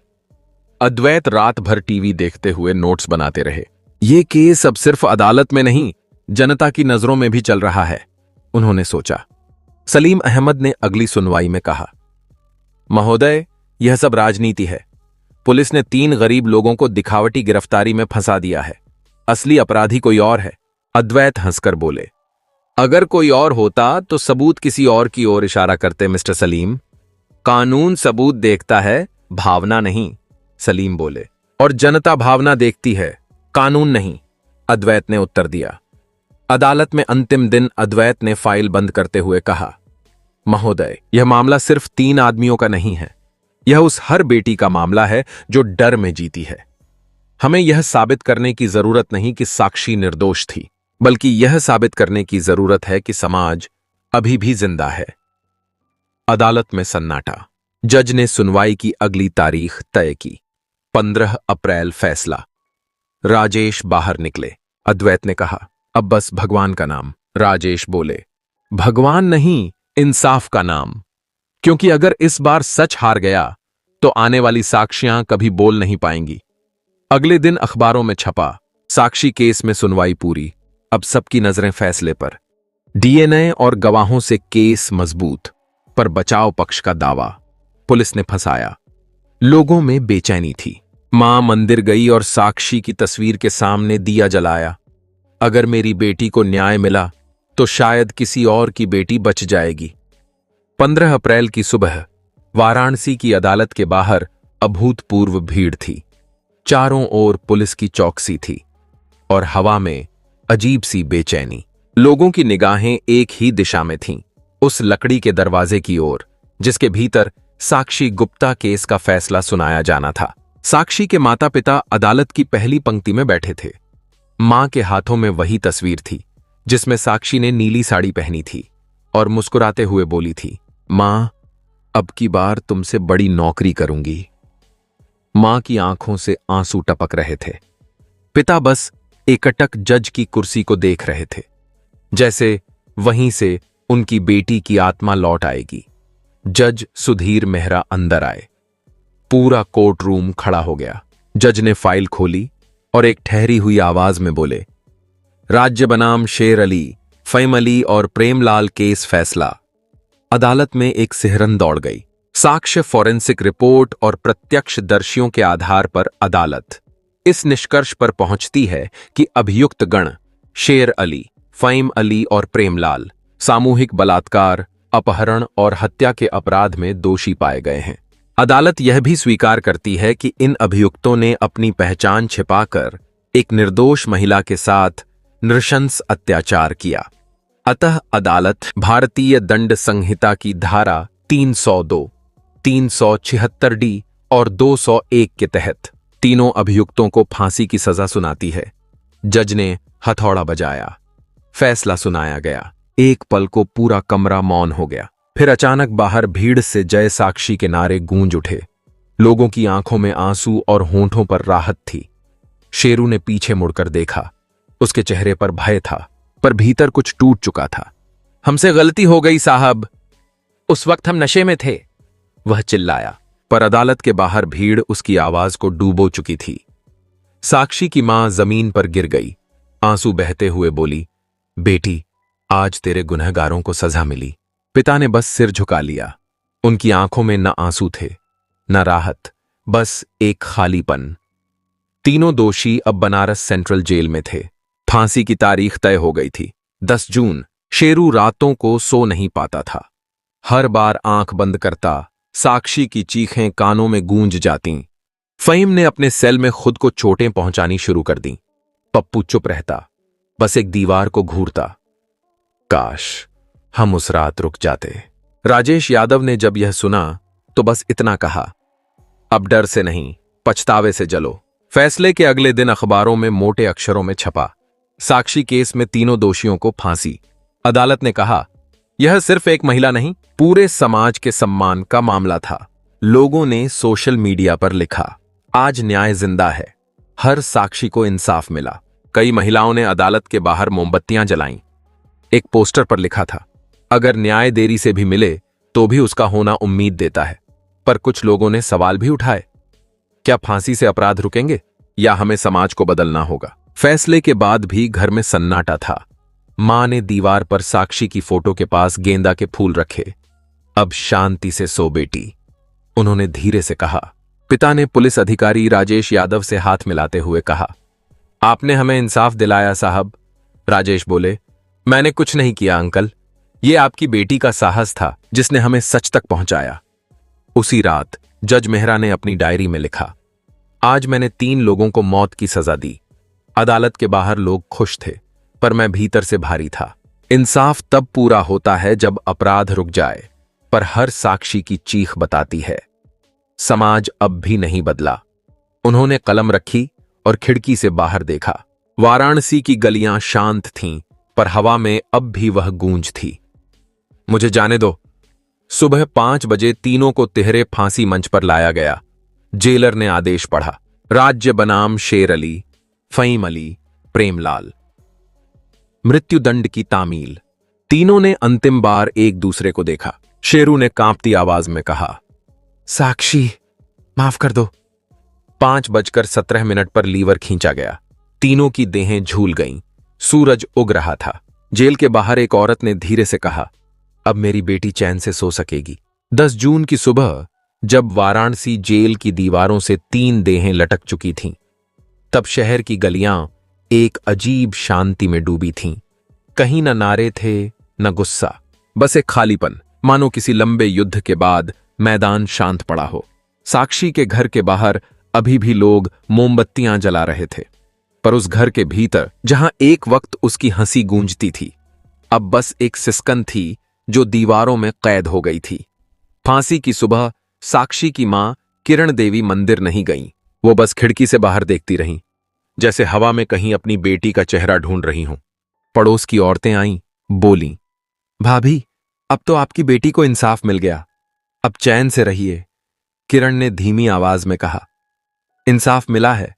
अद्वैत रात भर टीवी देखते हुए नोट्स बनाते रहे। ये केस अब सिर्फ अदालत में नहीं, जनता की नजरों में भी चल रहा है, उन्होंने सोचा। सलीम अहमद ने अगली सुनवाई में कहा, महोदय, यह सब राजनीति है। पुलिस ने 3 गरीब लोगों को दिखावटी गिरफ्तारी में फंसा दिया है। असली अपराधी कोई और है। अद्वैत हंसकर बोले, अगर कोई और होता तो सबूत किसी और की ओर इशारा करते मिस्टर सलीम। कानून सबूत देखता है, भावना नहीं, सलीम बोले। और जनता भावना देखती है, कानून नहीं, अद्वैत ने उत्तर दिया। अदालत में अंतिम दिन अद्वैत ने फाइल बंद करते हुए कहा, महोदय, यह मामला सिर्फ 3 आदमियों का नहीं है। यह उस हर बेटी का मामला है जो डर में जीती है। हमें यह साबित करने की जरूरत नहीं कि साक्षी निर्दोष थी, बल्कि यह साबित करने की जरूरत है कि समाज अभी भी जिंदा है। अदालत में सन्नाटा। जज ने सुनवाई की अगली तारीख तय की। 15 अप्रैल फैसला। राजेश बाहर निकले। अद्वैत ने कहा, अब बस भगवान का नाम। राजेश बोले, भगवान नहीं, इंसाफ का नाम। क्योंकि अगर इस बार सच हार गया तो आने वाली साक्शियां कभी बोल नहीं पाएंगी। अगले दिन अखबारों में छपा, साक्षी केस में सुनवाई पूरी। अब सबकी नजरें फैसले पर। डीएनए और गवाहों से केस मजबूत, पर बचाव पक्ष का दावा पुलिस ने फंसाया। लोगों में बेचैनी थी। मां मंदिर गई और साक्षी की तस्वीर के सामने दिया जलाया। अगर मेरी बेटी को न्याय मिला तो शायद किसी और की बेटी बच जाएगी। 15 अप्रैल की सुबह वाराणसी की अदालत के बाहर अभूतपूर्व भीड़ थी। चारों ओर पुलिस की चौकसी थी और हवा में अजीब सी बेचैनी। लोगों की निगाहें एक ही दिशा में थीं, उस लकड़ी के दरवाजे की ओर जिसके भीतर साक्षी गुप्ता केस का फैसला सुनाया जाना था। साक्षी के माता पिता अदालत की पहली पंक्ति में बैठे थे। मां के हाथों में वही तस्वीर थी जिसमें साक्षी ने नीली साड़ी पहनी थी और मुस्कुराते हुए बोली थी, मां, अब की बार तुमसे बड़ी नौकरी करूंगी। मां की आंखों से आंसू टपक रहे थे। पिता बस एकटक जज की कुर्सी को देख रहे थे, जैसे वहीं से उनकी बेटी की आत्मा लौट आएगी। जज सुधीर मेहरा अंदर आए। पूरा कोर्ट रूम खड़ा हो गया। जज ने फाइल खोली और एक ठहरी हुई आवाज में बोले, राज्य बनाम शेर अली, फहीम अली और प्रेमलाल केस फैसला। अदालत में एक सिहरन दौड़ गई। साक्ष्य, फॉरेंसिक रिपोर्ट और प्रत्यक्षदर्शियों के आधार पर अदालत इस निष्कर्ष पर पहुंचती है कि अभियुक्त गण शेर अली, फहीम अली और प्रेमलाल सामूहिक बलात्कार, अपहरण और हत्या के अपराध में दोषी पाए गए हैं। अदालत यह भी स्वीकार करती है कि इन अभियुक्तों ने अपनी पहचान छिपाकर एक निर्दोष महिला के साथ नृशंस अत्याचार किया। अतः अदालत भारतीय दंड संहिता की धारा 302, 376D और 201 के तहत तीनों अभियुक्तों को फांसी की सजा सुनाती है। जज ने हथौड़ा बजाया। फैसला सुनाया गया। एक पल को पूरा कमरा मौन हो गया। फिर अचानक बाहर भीड़ से जय साक्षी के नारे गूंज उठे। लोगों की आंखों में आंसू और होंठों पर राहत थी। शेरू ने पीछे मुड़कर देखा। उसके चेहरे पर भय था, पर भीतर कुछ टूट चुका था। हमसे गलती हो गई साहब, उस वक्त हम नशे में थे, वह चिल्लाया। पर अदालत के बाहर भीड़ उसकी आवाज को डूबो चुकी थी। साक्षी की मां जमीन पर गिर गई। आंसू बहते हुए बोली, बेटी, आज तेरे गुनहगारों को सजा मिली। पिता ने बस सिर झुका लिया। उनकी आंखों में न आंसू थे, न राहत, बस एक खालीपन। तीनों दोषी अब बनारस सेंट्रल जेल में थे। फांसी की तारीख तय हो गई थी, 10 जून। शेरू रातों को सो नहीं पाता था। हर बार आंख बंद करता, साक्षी की चीखें कानों में गूंज जातीं। फहीम ने अपने सेल में खुद को चोटें पहुंचानी शुरू कर दी। पप्पू चुप रहता, बस एक दीवार को घूरता। काश हम उस रात रुक जाते। राजेश यादव ने जब यह सुना तो बस इतना कहा, अब डर से नहीं, पछतावे से जलो। फैसले के अगले दिन अखबारों में मोटे अक्षरों में छपा, साक्षी केस में तीनों दोषियों को फांसी। अदालत ने कहा, यह सिर्फ एक महिला नहीं, पूरे समाज के सम्मान का मामला था। लोगों ने सोशल मीडिया पर लिखा, आज न्याय जिंदा है, हर साक्षी को इंसाफ मिला। कई महिलाओं ने अदालत के बाहर मोमबत्तियां जलाईं। एक पोस्टर पर लिखा था, अगर न्याय देरी से भी मिले तो भी उसका होना उम्मीद देता है। पर कुछ लोगों ने सवाल भी उठाए, क्या फांसी से अपराध रुकेंगे या हमें समाज को बदलना होगा? फैसले के बाद भी घर में सन्नाटा था। मां ने दीवार पर साक्षी की फोटो के पास गेंदा के फूल रखे। अब शांति से सो बेटी, उन्होंने धीरे से कहा। पिता ने पुलिस अधिकारी राजेश यादव से हाथ मिलाते हुए कहा, आपने हमें इंसाफ दिलाया साहब। राजेश बोले, मैंने कुछ नहीं किया अंकल, ये आपकी बेटी का साहस था जिसने हमें सच तक पहुंचाया। उसी रात जज मेहरा ने अपनी डायरी में लिखा, आज मैंने 3 लोगों को मौत की सजा दी। अदालत के बाहर लोग खुश थे, पर मैं भीतर से भारी था। इंसाफ तब पूरा होता है जब अपराध रुक जाए, पर हर साक्षी की चीख बताती है। समाज अब भी नहीं बदला। उन्होंने कलम रखी और खिड़की से बाहर देखा। वाराणसी की गलियां शांत थीं, पर हवा में अब भी वह गूंज थी। मुझे जाने दो। सुबह 5 बजे तीनों को तिहरे फांसी मंच पर लाया गया। जेलर ने आदेश पढ़ा। राज्य बनाम शेर अली, फईम अली, प्रेमलाल। मृत्युदंड की तामील। तीनों ने अंतिम बार एक दूसरे को देखा। शेरू ने कांपती आवाज में कहा, साक्षी, माफ कर दो। 5:17 पर लीवर खींचा गया। तीनों की देहें झूल गईं। सूरज उग रहा था। जेल के बाहर एक औरत ने धीरे से कहा, अब मेरी बेटी चैन से सो सकेगी। 10 जून की सुबह, जब वाराणसी जेल की दीवारों से 3 देहें लटक चुकी थीं, तब शहर की गलियां एक अजीब शांति में डूबी थीं। कहीं न नारे थे, न गुस्सा, बस एक खालीपन, मानो किसी लंबे युद्ध के बाद मैदान शांत पड़ा हो। साक्षी के घर के बाहर अभी भी लोग मोमबत्तियां जला रहे थे, पर उस घर के भीतर, जहां एक वक्त उसकी हंसी गूंजती थी, अब बस एक सिसकन थी जो दीवारों में कैद हो गई थी। फांसी की सुबह साक्षी की मां किरण देवी मंदिर नहीं गईं। वो बस खिड़की से बाहर देखती रहीं, जैसे हवा में कहीं अपनी बेटी का चेहरा ढूंढ रही हों। पड़ोस की औरतें आईं, बोलीं, भाभी, अब तो आपकी बेटी को इंसाफ मिल गया, अब चैन से रहिए। किरण ने धीमी आवाज में कहा, इंसाफ मिला है,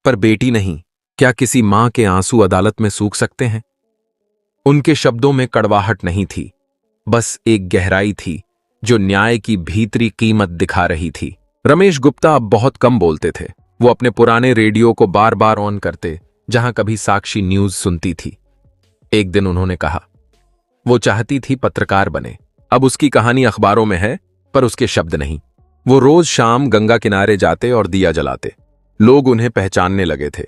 पर बेटी नहीं। क्या किसी मां के आंसू अदालत में सूख सकते हैं? उनके शब्दों में कड़वाहट नहीं थी, बस एक गहराई थी जो न्याय की भीतरी कीमत दिखा रही थी। रमेश गुप्ता अब बहुत कम बोलते थे। वो अपने पुराने रेडियो को बार बार ऑन करते, जहां कभी साक्षी न्यूज सुनती थी। एक दिन उन्होंने कहा, वो चाहती थी पत्रकार बने। अब उसकी कहानी अखबारों में है, पर उसके शब्द नहीं। वो रोज शाम गंगा किनारे जाते और दिया जलाते। लोग उन्हें पहचानने लगे थे।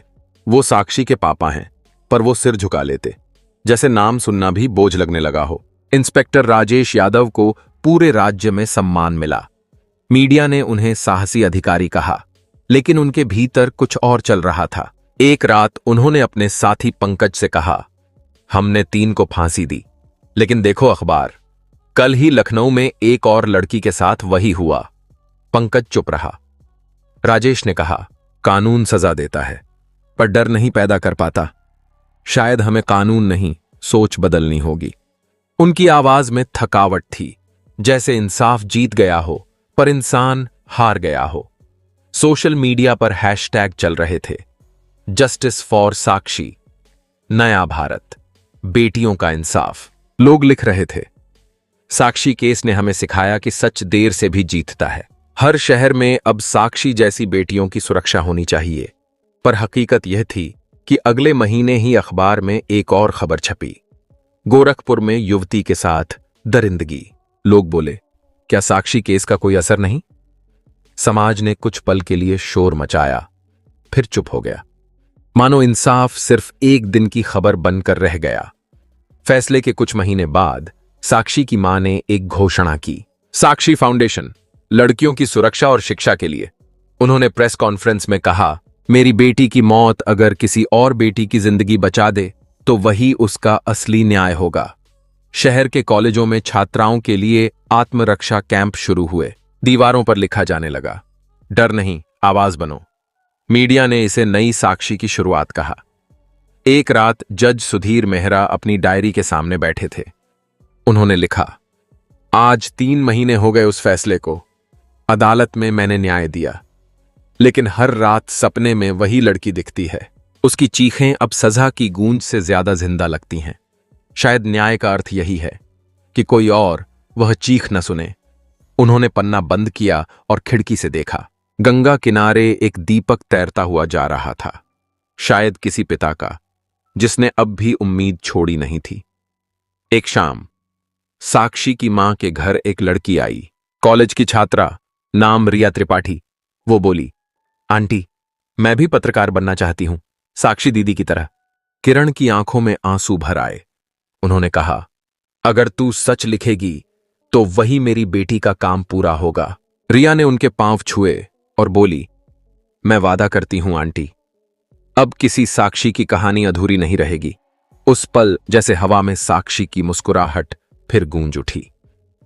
वो साक्षी के पापा हैं, पर वो सिर झुका लेते, जैसे नाम सुनना भी बोझ लगने लगा हो। इंस्पेक्टर राजेश यादव को पूरे राज्य में सम्मान मिला। मीडिया ने उन्हें साहसी अधिकारी कहा, लेकिन उनके भीतर कुछ और चल रहा था। एक रात उन्होंने अपने साथी पंकज से कहा, हमने 3 को फांसी दी, लेकिन देखो अखबार, कल ही लखनऊ में एक और लड़की के साथ वही हुआ। पंकज चुप रहा। राजेश ने कहा, कानून सजा देता है, पर डर नहीं पैदा कर पाता। शायद हमें कानून नहीं, सोच बदलनी होगी। उनकी आवाज में थकावट थी, जैसे इंसाफ जीत गया हो, पर इंसान हार गया हो। सोशल मीडिया पर हैशटैग चल रहे थे, जस्टिस फॉर साक्षी, नया भारत, बेटियों का इंसाफ। लोग लिख रहे थे, साक्षी केस ने हमें सिखाया कि सच देर से भी जीतता है। हर शहर में अब साक्षी जैसी बेटियों की सुरक्षा होनी चाहिए। पर हकीकत यह थी कि अगले महीने ही अखबार में एक और खबर छपी, गोरखपुर में युवती के साथ दरिंदगी। लोग बोले, क्या साक्षी केस का कोई असर नहीं? समाज ने कुछ पल के लिए शोर मचाया, फिर चुप हो गया, मानो इंसाफ सिर्फ एक दिन की खबर बनकर रह गया। फैसले के कुछ महीने बाद साक्षी की मां ने एक घोषणा की, साक्षी फाउंडेशन, लड़कियों की सुरक्षा और शिक्षा के लिए। उन्होंने प्रेस कॉन्फ्रेंस में कहा, मेरी बेटी की मौत अगर किसी और बेटी की जिंदगी बचा दे तो वही उसका असली न्याय होगा। शहर के कॉलेजों में छात्राओं के लिए आत्मरक्षा कैंप शुरू हुए। दीवारों पर लिखा जाने लगा, डर नहीं, आवाज बनो। मीडिया ने इसे नई साक्षी की शुरुआत कहा। एक रात जज सुधीर मेहरा अपनी डायरी के सामने बैठे थे। उन्होंने लिखा, आज 3 महीने हो गए उस फैसले को। अदालत में मैंने न्याय दिया, लेकिन हर रात सपने में वही लड़की दिखती है। उसकी चीखें अब सजा की गूंज से ज्यादा जिंदा लगती हैं। शायद न्याय का अर्थ यही है कि कोई और वह चीख न सुने। उन्होंने पन्ना बंद किया और खिड़की से देखा। गंगा किनारे एक दीपक तैरता हुआ जा रहा था, शायद किसी पिता का, जिसने अब भी उम्मीद छोड़ी नहीं थी। एक शाम साक्षी की मां के घर एक लड़की आई, कॉलेज की छात्रा, नाम रिया त्रिपाठी। वो बोली, आंटी, मैं भी पत्रकार बनना चाहती हूं, साक्षी दीदी की तरह। किरण की आंखों में आंसू भर आए। उन्होंने कहा, अगर तू सच लिखेगी तो वही मेरी बेटी का काम पूरा होगा। रिया ने उनके पांव छुए और बोली, मैं वादा करती हूं आंटी, अब किसी साक्षी की कहानी अधूरी नहीं रहेगी। उस पल जैसे हवा में साक्षी की मुस्कुराहट फिर गूंज उठी।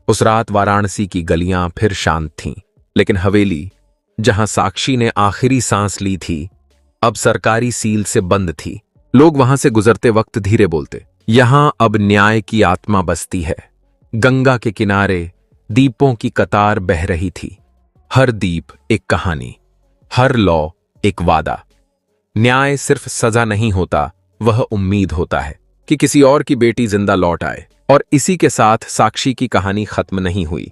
उस रात वाराणसी की गलियां फिर शांत थीं, लेकिन हवेली जहां साक्षी ने आखिरी सांस ली थी अब सरकारी सील से बंद थी। लोग वहां से गुजरते वक्त धीरे बोलते, यहां अब न्याय की आत्मा बसती है। गंगा के किनारे दीपों की कतार बह रही थी। हर दीप एक कहानी, हर लौ एक वादा। न्याय सिर्फ सजा नहीं होता, वह उम्मीद होता है कि किसी और की बेटी जिंदा लौट आए। और इसी के साथ साक्षी की कहानी खत्म नहीं हुई।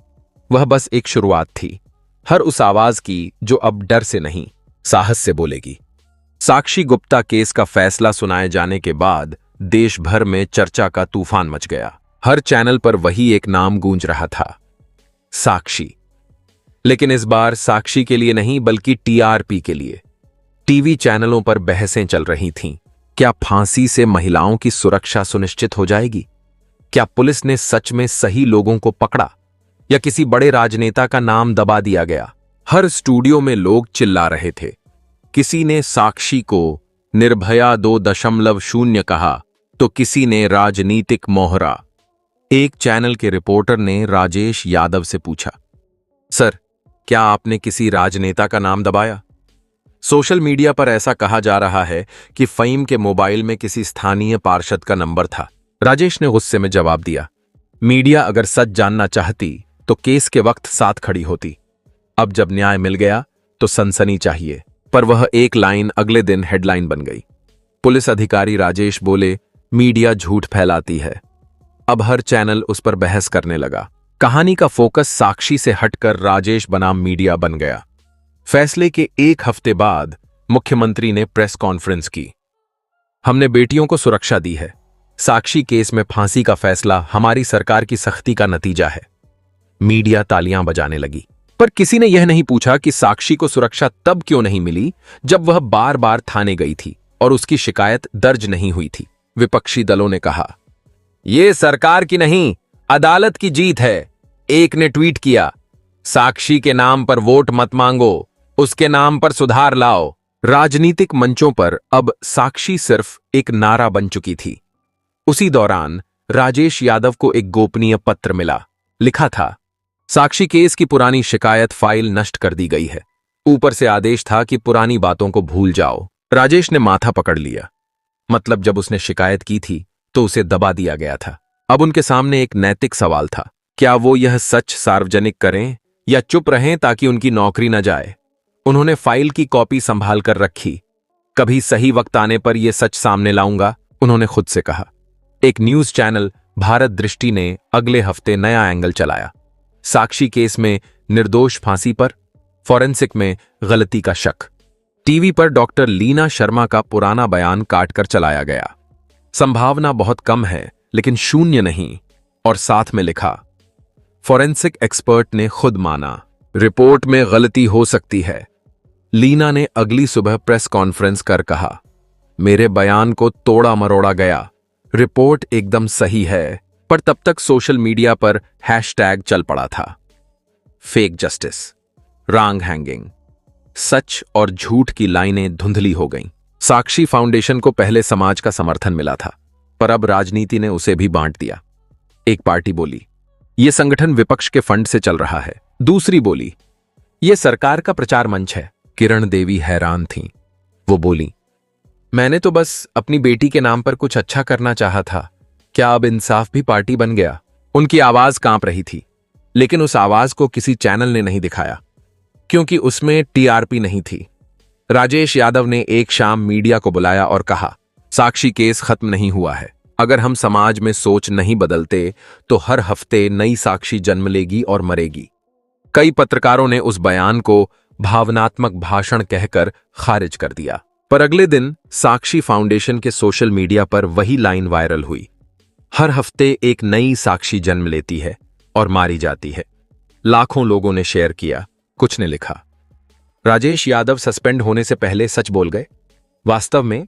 वह बस एक शुरुआत थी, हर उस आवाज की जो अब डर से नहीं, साहस से बोलेगी। साक्षी गुप्ता केस का फैसला सुनाए जाने के बाद देश भर में चर्चा का तूफान मच गया। हर चैनल पर वही एक नाम गूंज रहा था, साक्षी। लेकिन इस बार साक्षी के लिए नहीं बल्कि टीआरपी के लिए। टीवी चैनलों पर बहसें चल रही थीं। क्या फांसी से महिलाओं की सुरक्षा सुनिश्चित हो जाएगी? क्या पुलिस ने सच में सही लोगों को पकड़ा, या किसी बड़े राजनेता का नाम दबा दिया गया? हर स्टूडियो में लोग चिल्ला रहे थे। किसी ने साक्षी को निर्भया 2.0 कहा तो किसी ने राजनीतिक मोहरा। एक चैनल के रिपोर्टर ने राजेश यादव से पूछा, सर, क्या आपने किसी राजनेता का नाम दबाया? सोशल मीडिया पर ऐसा कहा जा रहा है कि फहीम के मोबाइल में किसी स्थानीय पार्षद का नंबर था। राजेश ने गुस्से में जवाब दिया, मीडिया अगर सच जानना चाहती तो केस के वक्त साथ खड़ी होती। अब जब न्याय मिल गया तो सनसनी चाहिए। पर वह एक लाइन अगले दिन हेडलाइन बन गई। पुलिस अधिकारी राजेश बोले, मीडिया झूठ फैलाती है। अब हर चैनल उस पर बहस करने लगा। कहानी का फोकस साक्षी से हटकर राजेश बनाम मीडिया बन गया। फैसले के एक हफ्ते बाद मुख्यमंत्री ने प्रेस कॉन्फ्रेंस की। हमने बेटियों को सुरक्षा दी है। साक्षी केस में फांसी का फैसला हमारी सरकार की सख्ती का नतीजा है। मीडिया तालियां बजाने लगी, पर किसी ने यह नहीं पूछा कि साक्षी को सुरक्षा तब क्यों नहीं मिली जब वह बार बार थाने गई थी और उसकी शिकायत दर्ज नहीं हुई थी। विपक्षी दलों ने कहा, यह सरकार की नहीं, अदालत की जीत है। एक ने ट्वीट किया, साक्षी के नाम पर वोट मत मांगो, उसके नाम पर सुधार लाओ। राजनीतिक मंचों पर अब साक्षी सिर्फ एक नारा बन चुकी थी। उसी दौरान राजेश यादव को एक गोपनीय पत्र मिला। लिखा था, साक्षी केस की पुरानी शिकायत फाइल नष्ट कर दी गई है। ऊपर से आदेश था कि पुरानी बातों को भूल जाओ। राजेश ने माथा पकड़ लिया। मतलब जब उसने शिकायत की थी तो उसे दबा दिया गया था। अब उनके सामने एक नैतिक सवाल था, क्या वो यह सच सार्वजनिक करें या चुप रहें ताकि उनकी नौकरी न जाए? उन्होंने फाइल की कॉपी संभाल कर रखी। कभी सही वक्त आने पर यह सच सामने लाऊंगा, उन्होंने खुद से कहा। एक न्यूज चैनल भारत दृष्टि ने अगले हफ्ते नया एंगल चलाया। साक्षी केस में निर्दोष फांसी पर, फॉरेंसिक में गलती का शक। टीवी पर डॉक्टर लीना शर्मा का पुराना बयान काटकर चलाया गया। संभावना बहुत कम है लेकिन शून्य नहीं, और साथ में लिखा, फॉरेंसिक एक्सपर्ट ने खुद माना रिपोर्ट में गलती हो सकती है। लीना ने अगली सुबह प्रेस कॉन्फ्रेंस कर कहा, मेरे बयान को तोड़ा मरोड़ा गया, रिपोर्ट एकदम सही है। पर तब तक सोशल मीडिया पर हैशटैग चल पड़ा था, फेक जस्टिस, रांग हैंगिंग। सच और झूठ की लाइनें धुंधली हो गईं। साक्षी फाउंडेशन को पहले समाज का समर्थन मिला था, पर अब राजनीति ने उसे भी बांट दिया। एक पार्टी बोली, यह संगठन विपक्ष के फंड से चल रहा है। दूसरी बोली, यह सरकार का प्रचार मंच है। किरण देवी हैरान थीं। वो बोली, मैंने तो बस अपनी बेटी के नाम पर कुछ अच्छा करना चाहा था। क्या अब इंसाफ भी पार्टी बन गया? उनकी आवाज कांप रही थी, लेकिन उस आवाज को किसी चैनल ने नहीं दिखाया, क्योंकि उसमें टीआरपी नहीं थी। राजेश यादव ने एक शाम मीडिया को बुलाया और कहा, साक्षी केस खत्म नहीं हुआ है। अगर हम समाज में सोच नहीं बदलते तो हर हफ्ते नई साक्षी जन्म लेगी और मरेगी। कई पत्रकारों ने उस बयान को भावनात्मक भाषण कहकर खारिज कर दिया, पर अगले दिन साक्षी फाउंडेशन के सोशल मीडिया पर वही लाइन वायरल हुई, हर हफ्ते एक नई साक्षी जन्म लेती है और मारी जाती है। लाखों लोगों ने शेयर किया। कुछ ने लिखा, राजेश यादव सस्पेंड होने से पहले सच बोल गए। वास्तव में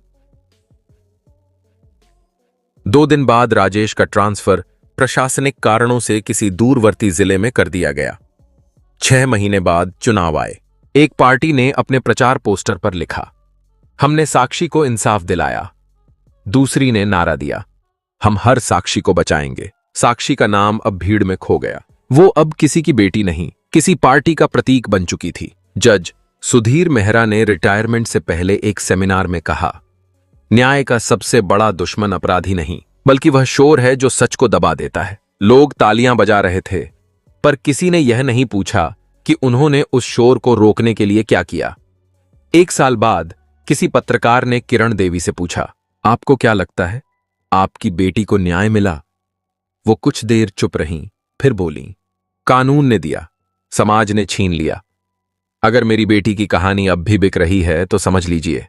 2 दिन बाद राजेश का ट्रांसफर प्रशासनिक कारणों से किसी दूरवर्ती जिले में कर दिया गया। 6 महीने बाद चुनाव आए। एक पार्टी ने अपने प्रचार पोस्टर पर लिखा, हमने साक्षी को इंसाफ दिलाया। दूसरी ने नारा दिया, हम हर साक्षी को बचाएंगे। साक्षी का नाम अब भीड़ में खो गया। वो अब किसी की बेटी नहीं, किसी पार्टी का प्रतीक बन चुकी थी। जज सुधीर मेहरा ने रिटायरमेंट से पहले एक सेमिनार में कहा, न्याय का सबसे बड़ा दुश्मन अपराधी नहीं, बल्कि वह शोर है जो सच को दबा देता है। लोग तालियां बजा रहे थे, पर किसी ने यह नहीं पूछा कि उन्होंने उस शोर को रोकने के लिए क्या किया। 1 साल बाद किसी पत्रकार ने किरण देवी से पूछा, आपको क्या लगता है, आपकी बेटी को न्याय मिला? वो कुछ देर चुप रहीं, फिर बोली, कानून ने दिया, समाज ने छीन लिया। अगर मेरी बेटी की कहानी अब भी बिक रही है तो समझ लीजिए,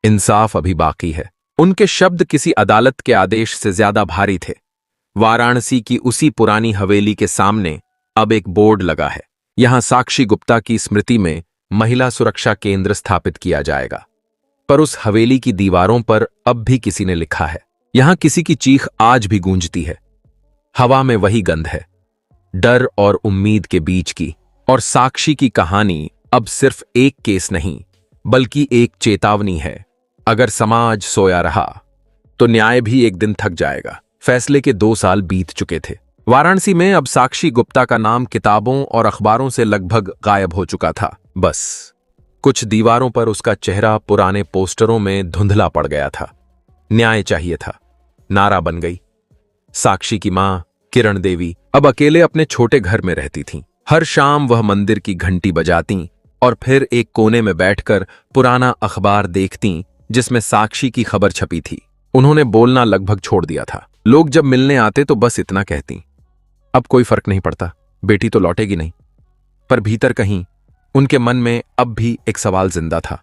इंसाफ अभी बाकी है। उनके शब्द किसी अदालत के आदेश से ज्यादा भारी थे। वाराणसी की उसी पुरानी हवेली के सामने अब एक बोर्ड लगा है, यहां साक्षी गुप्ता की स्मृति में महिला सुरक्षा केंद्र स्थापित किया जाएगा। पर उस हवेली की दीवारों पर अब भी किसी ने लिखा है, यहां किसी की चीख आज भी गूंजती है। हवा में वही गंध है, डर और उम्मीद के बीच की। और साक्षी की कहानी अब सिर्फ एक केस नहीं, बल्कि एक चेतावनी है। अगर समाज सोया रहा तो न्याय भी एक दिन थक जाएगा। फैसले के 2 साल बीत चुके थे। वाराणसी में अब साक्षी गुप्ता का नाम किताबों और अखबारों से लगभग गायब हो चुका था। बस कुछ दीवारों पर उसका चेहरा पुराने पोस्टरों में धुंधला पड़ गया था। न्याय चाहिए था, नारा बन गई। साक्षी की मां किरण देवी अब अकेले अपने छोटे घर में रहती थीं। हर शाम वह मंदिर की घंटी बजातीं और फिर एक कोने में बैठकर पुराना अखबार देखतीं जिसमें साक्षी की खबर छपी थी। उन्होंने बोलना लगभग छोड़ दिया था। लोग जब मिलने आते तो बस इतना कहती, अब कोई फर्क नहीं पड़ता, बेटी तो लौटेगी नहीं। पर भीतर कहीं उनके मन में अब भी एक सवाल जिंदा था,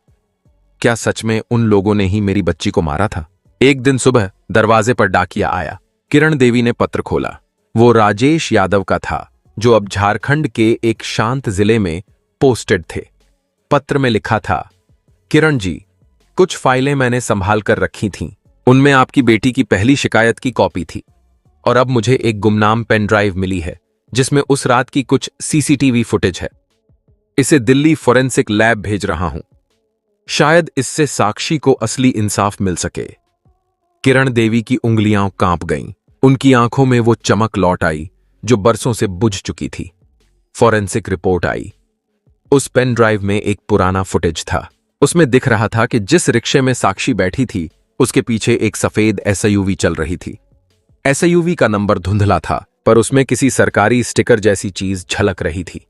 क्या सच में उन लोगों ने ही मेरी बच्ची को मारा था? एक दिन सुबह दरवाजे पर डाकिया आया। किरण देवी ने पत्र खोला। वो राजेश यादव का था, जो अब झारखंड के एक शांत जिले में पोस्टेड थे। पत्र में लिखा था, किरण जी, कुछ फाइलें मैंने संभाल कर रखी थीं। उनमें आपकी बेटी की पहली शिकायत की कॉपी थी, और अब मुझे एक गुमनाम पेन ड्राइव मिली है जिसमें उस रात की कुछ सीसीटीवी फुटेज है। इसे दिल्ली फोरेंसिक लैब भेज रहा हूं, शायद इससे साक्षी को असली इंसाफ मिल सके। किरण देवी की उंगलियां कांप गईं। उनकी आंखों में वो चमक लौट आई जो बरसों से बुझ चुकी थी। फोरेंसिक रिपोर्ट आई। उस पेन ड्राइव में एक पुराना फुटेज था। उसमें दिख रहा था कि जिस रिक्शे में साक्षी बैठी थी उसके पीछे एक सफेद एसयूवी चल रही थी। एसयूवी का नंबर धुंधला था, पर उसमें किसी सरकारी स्टिकर जैसी चीज झलक रही थी।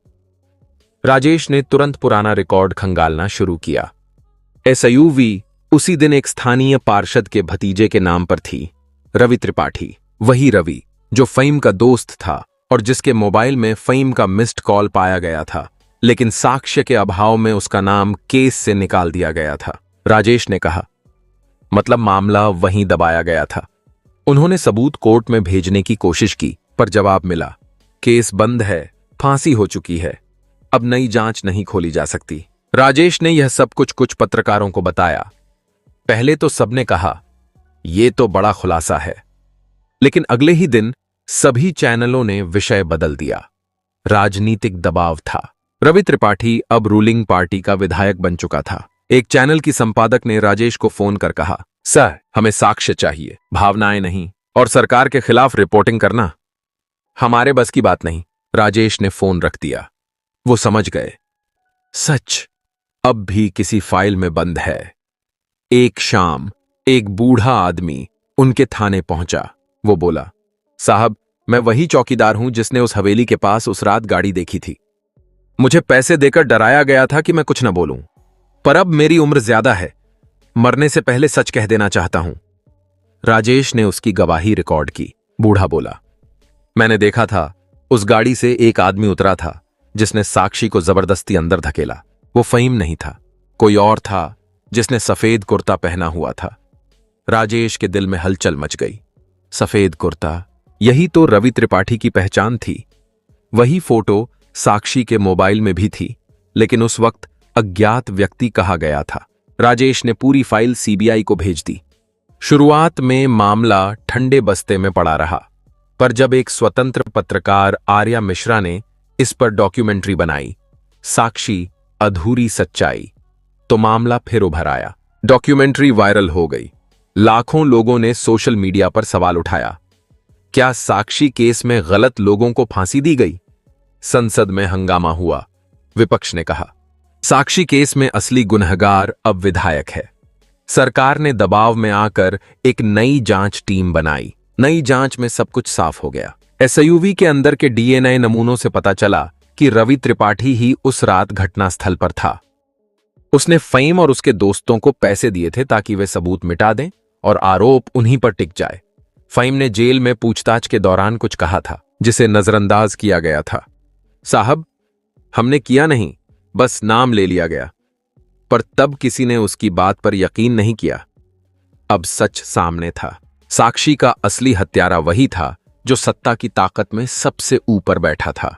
राजेश ने तुरंत पुराना रिकॉर्ड खंगालना शुरू किया। एसयूवी उसी दिन एक स्थानीय पार्षद के भतीजे के नाम पर थी, रवि त्रिपाठी। वही रवि जो फहीम का दोस्त था और जिसके मोबाइल में फहीम का मिस्ड कॉल पाया गया था, लेकिन साक्ष्य के अभाव में उसका नाम केस से निकाल दिया गया था। राजेश ने कहा, मतलब मामला वहीं दबाया गया था। उन्होंने सबूत कोर्ट में भेजने की कोशिश की, पर जवाब मिला, केस बंद है, फांसी हो चुकी है, अब नई जांच नहीं खोली जा सकती। राजेश ने यह सब कुछ पत्रकारों को बताया। पहले तो सबने कहा, यह तो बड़ा खुलासा है, लेकिन अगले ही दिन सभी चैनलों ने विषय बदल दिया। राजनीतिक दबाव था। रवि त्रिपाठी अब रूलिंग पार्टी का विधायक बन चुका था। एक चैनल की संपादक ने राजेश को फोन कर कहा, सर, हमें साक्ष्य चाहिए, भावनाएं नहीं, और सरकार के खिलाफ रिपोर्टिंग करना हमारे बस की बात नहीं। राजेश ने फोन रख दिया। वो समझ गए, सच अब भी किसी फाइल में बंद है। एक शाम एक बूढ़ा आदमी उनके थाने पहुंचा। वो बोला, साहब, मैं वही चौकीदार हूं जिसने उस हवेली के पास उस रात गाड़ी देखी थी। मुझे पैसे देकर डराया गया था कि मैं कुछ न बोलूं, पर अब मेरी उम्र ज्यादा है, मरने से पहले सच कह देना चाहता हूं। राजेश ने उसकी गवाही रिकॉर्ड की। बूढ़ा बोला, मैंने देखा था, उस गाड़ी से एक आदमी उतरा था जिसने साक्षी को जबरदस्ती अंदर धकेला। वो फहीम नहीं था, कोई और था जिसने सफेद कुर्ता पहना हुआ था। राजेश के दिल में हलचल मच गई। सफेद कुर्ता, यही तो रवि त्रिपाठी की पहचान थी। वही फोटो साक्षी के मोबाइल में भी थी, लेकिन उस वक्त अज्ञात व्यक्ति कहा गया था। राजेश ने पूरी फाइल सीबीआई को भेज दी। शुरुआत में मामला ठंडे बस्ते में पड़ा रहा, पर जब एक स्वतंत्र पत्रकार आर्या मिश्रा ने इस पर डॉक्यूमेंट्री बनाई, साक्षी अधूरी सच्चाई, तो मामला फिर उभर आया। डॉक्यूमेंट्री वायरल हो गई। लाखों लोगों ने सोशल मीडिया पर सवाल उठाया, क्या साक्षी केस में गलत लोगों को फांसी दी गई? संसद में हंगामा हुआ। विपक्ष ने कहा, साक्षी केस में असली गुनहगार अब विधायक है। सरकार ने दबाव में आकर एक नई जांच टीम बनाई। नई जांच में सब कुछ साफ हो गया। एसयूवी के अंदर के डीएनए नमूनों से पता चला कि रवि त्रिपाठी ही उस रात घटनास्थल पर था। उसने फहीम और उसके दोस्तों को पैसे दिए थे ताकि वे सबूत मिटा दें और आरोप उन्हीं पर टिक जाए। फहीम ने जेल में पूछताछ के दौरान कुछ कहा था जिसे नजरअंदाज किया गया था। साहब, हमने किया नहीं, बस नाम ले लिया गया। पर तब किसी ने उसकी बात पर यकीन नहीं किया। अब सच सामने था। साक्षी का असली हत्यारा वही था जो सत्ता की ताकत में सबसे ऊपर बैठा था।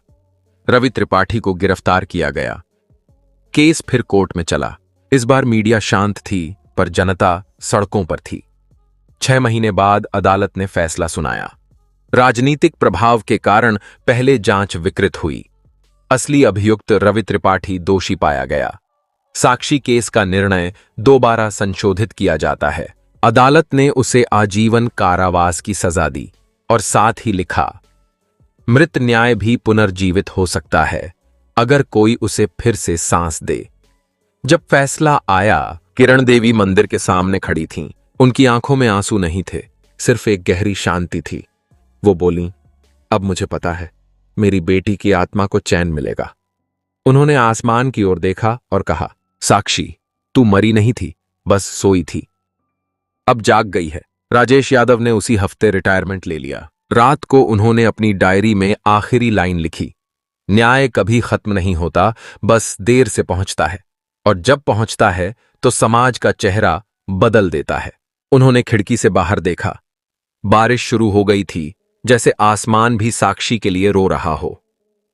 रवि त्रिपाठी को गिरफ्तार किया गया। केस फिर कोर्ट में चला। इस बार मीडिया शांत थी, पर जनता सड़कों पर थी। 6 महीने बाद अदालत ने फैसला सुनाया। राजनीतिक प्रभाव के कारण पहले जांच विकृत हुई। असली अभियुक्त रवि त्रिपाठी दोषी पाया गया। साक्षी केस का निर्णय दोबारा संशोधित किया जाता है। अदालत ने उसे आजीवन कारावास की सजा दी और साथ ही लिखा, मृत न्याय भी पुनर्जीवित हो सकता है अगर कोई उसे फिर से सांस दे। जब फैसला आया, किरण देवी मंदिर के सामने खड़ी थीं। उनकी आंखों में आंसू नहीं थे, सिर्फ एक गहरी शांति थी। वो बोलीं, अब मुझे पता है मेरी बेटी की आत्मा को चैन मिलेगा। उन्होंने आसमान की ओर देखा और कहा, साक्षी, तू मरी नहीं थी, बस सोई थी, अब जाग गई है। राजेश यादव ने उसी हफ्ते रिटायरमेंट ले लिया। रात को उन्होंने अपनी डायरी में आखिरी लाइन लिखी, न्याय कभी खत्म नहीं होता, बस देर से पहुंचता है, और जब पहुंचता है तो समाज का चेहरा बदल देता है। उन्होंने खिड़की से बाहर देखा। बारिश शुरू हो गई थी, जैसे आसमान भी साक्षी के लिए रो रहा हो।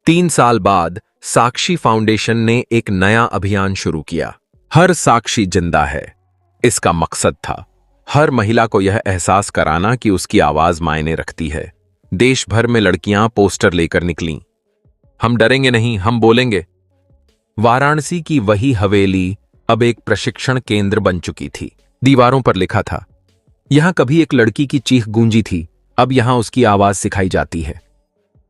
3 साल बाद साक्षी फाउंडेशन ने एक नया अभियान शुरू किया, हर साक्षी जिंदा है। इसका मकसद था हर महिला को यह एहसास कराना कि उसकी आवाज मायने रखती है। देश भर में लड़कियां पोस्टर लेकर निकलीं, हम डरेंगे नहीं, हम बोलेंगे। वाराणसी की वही हवेली अब एक प्रशिक्षण केंद्र बन चुकी थी। दीवारों पर लिखा था, यहां कभी एक लड़की की चीख गूंजी थी, अब यहां उसकी आवाज सिखाई जाती है।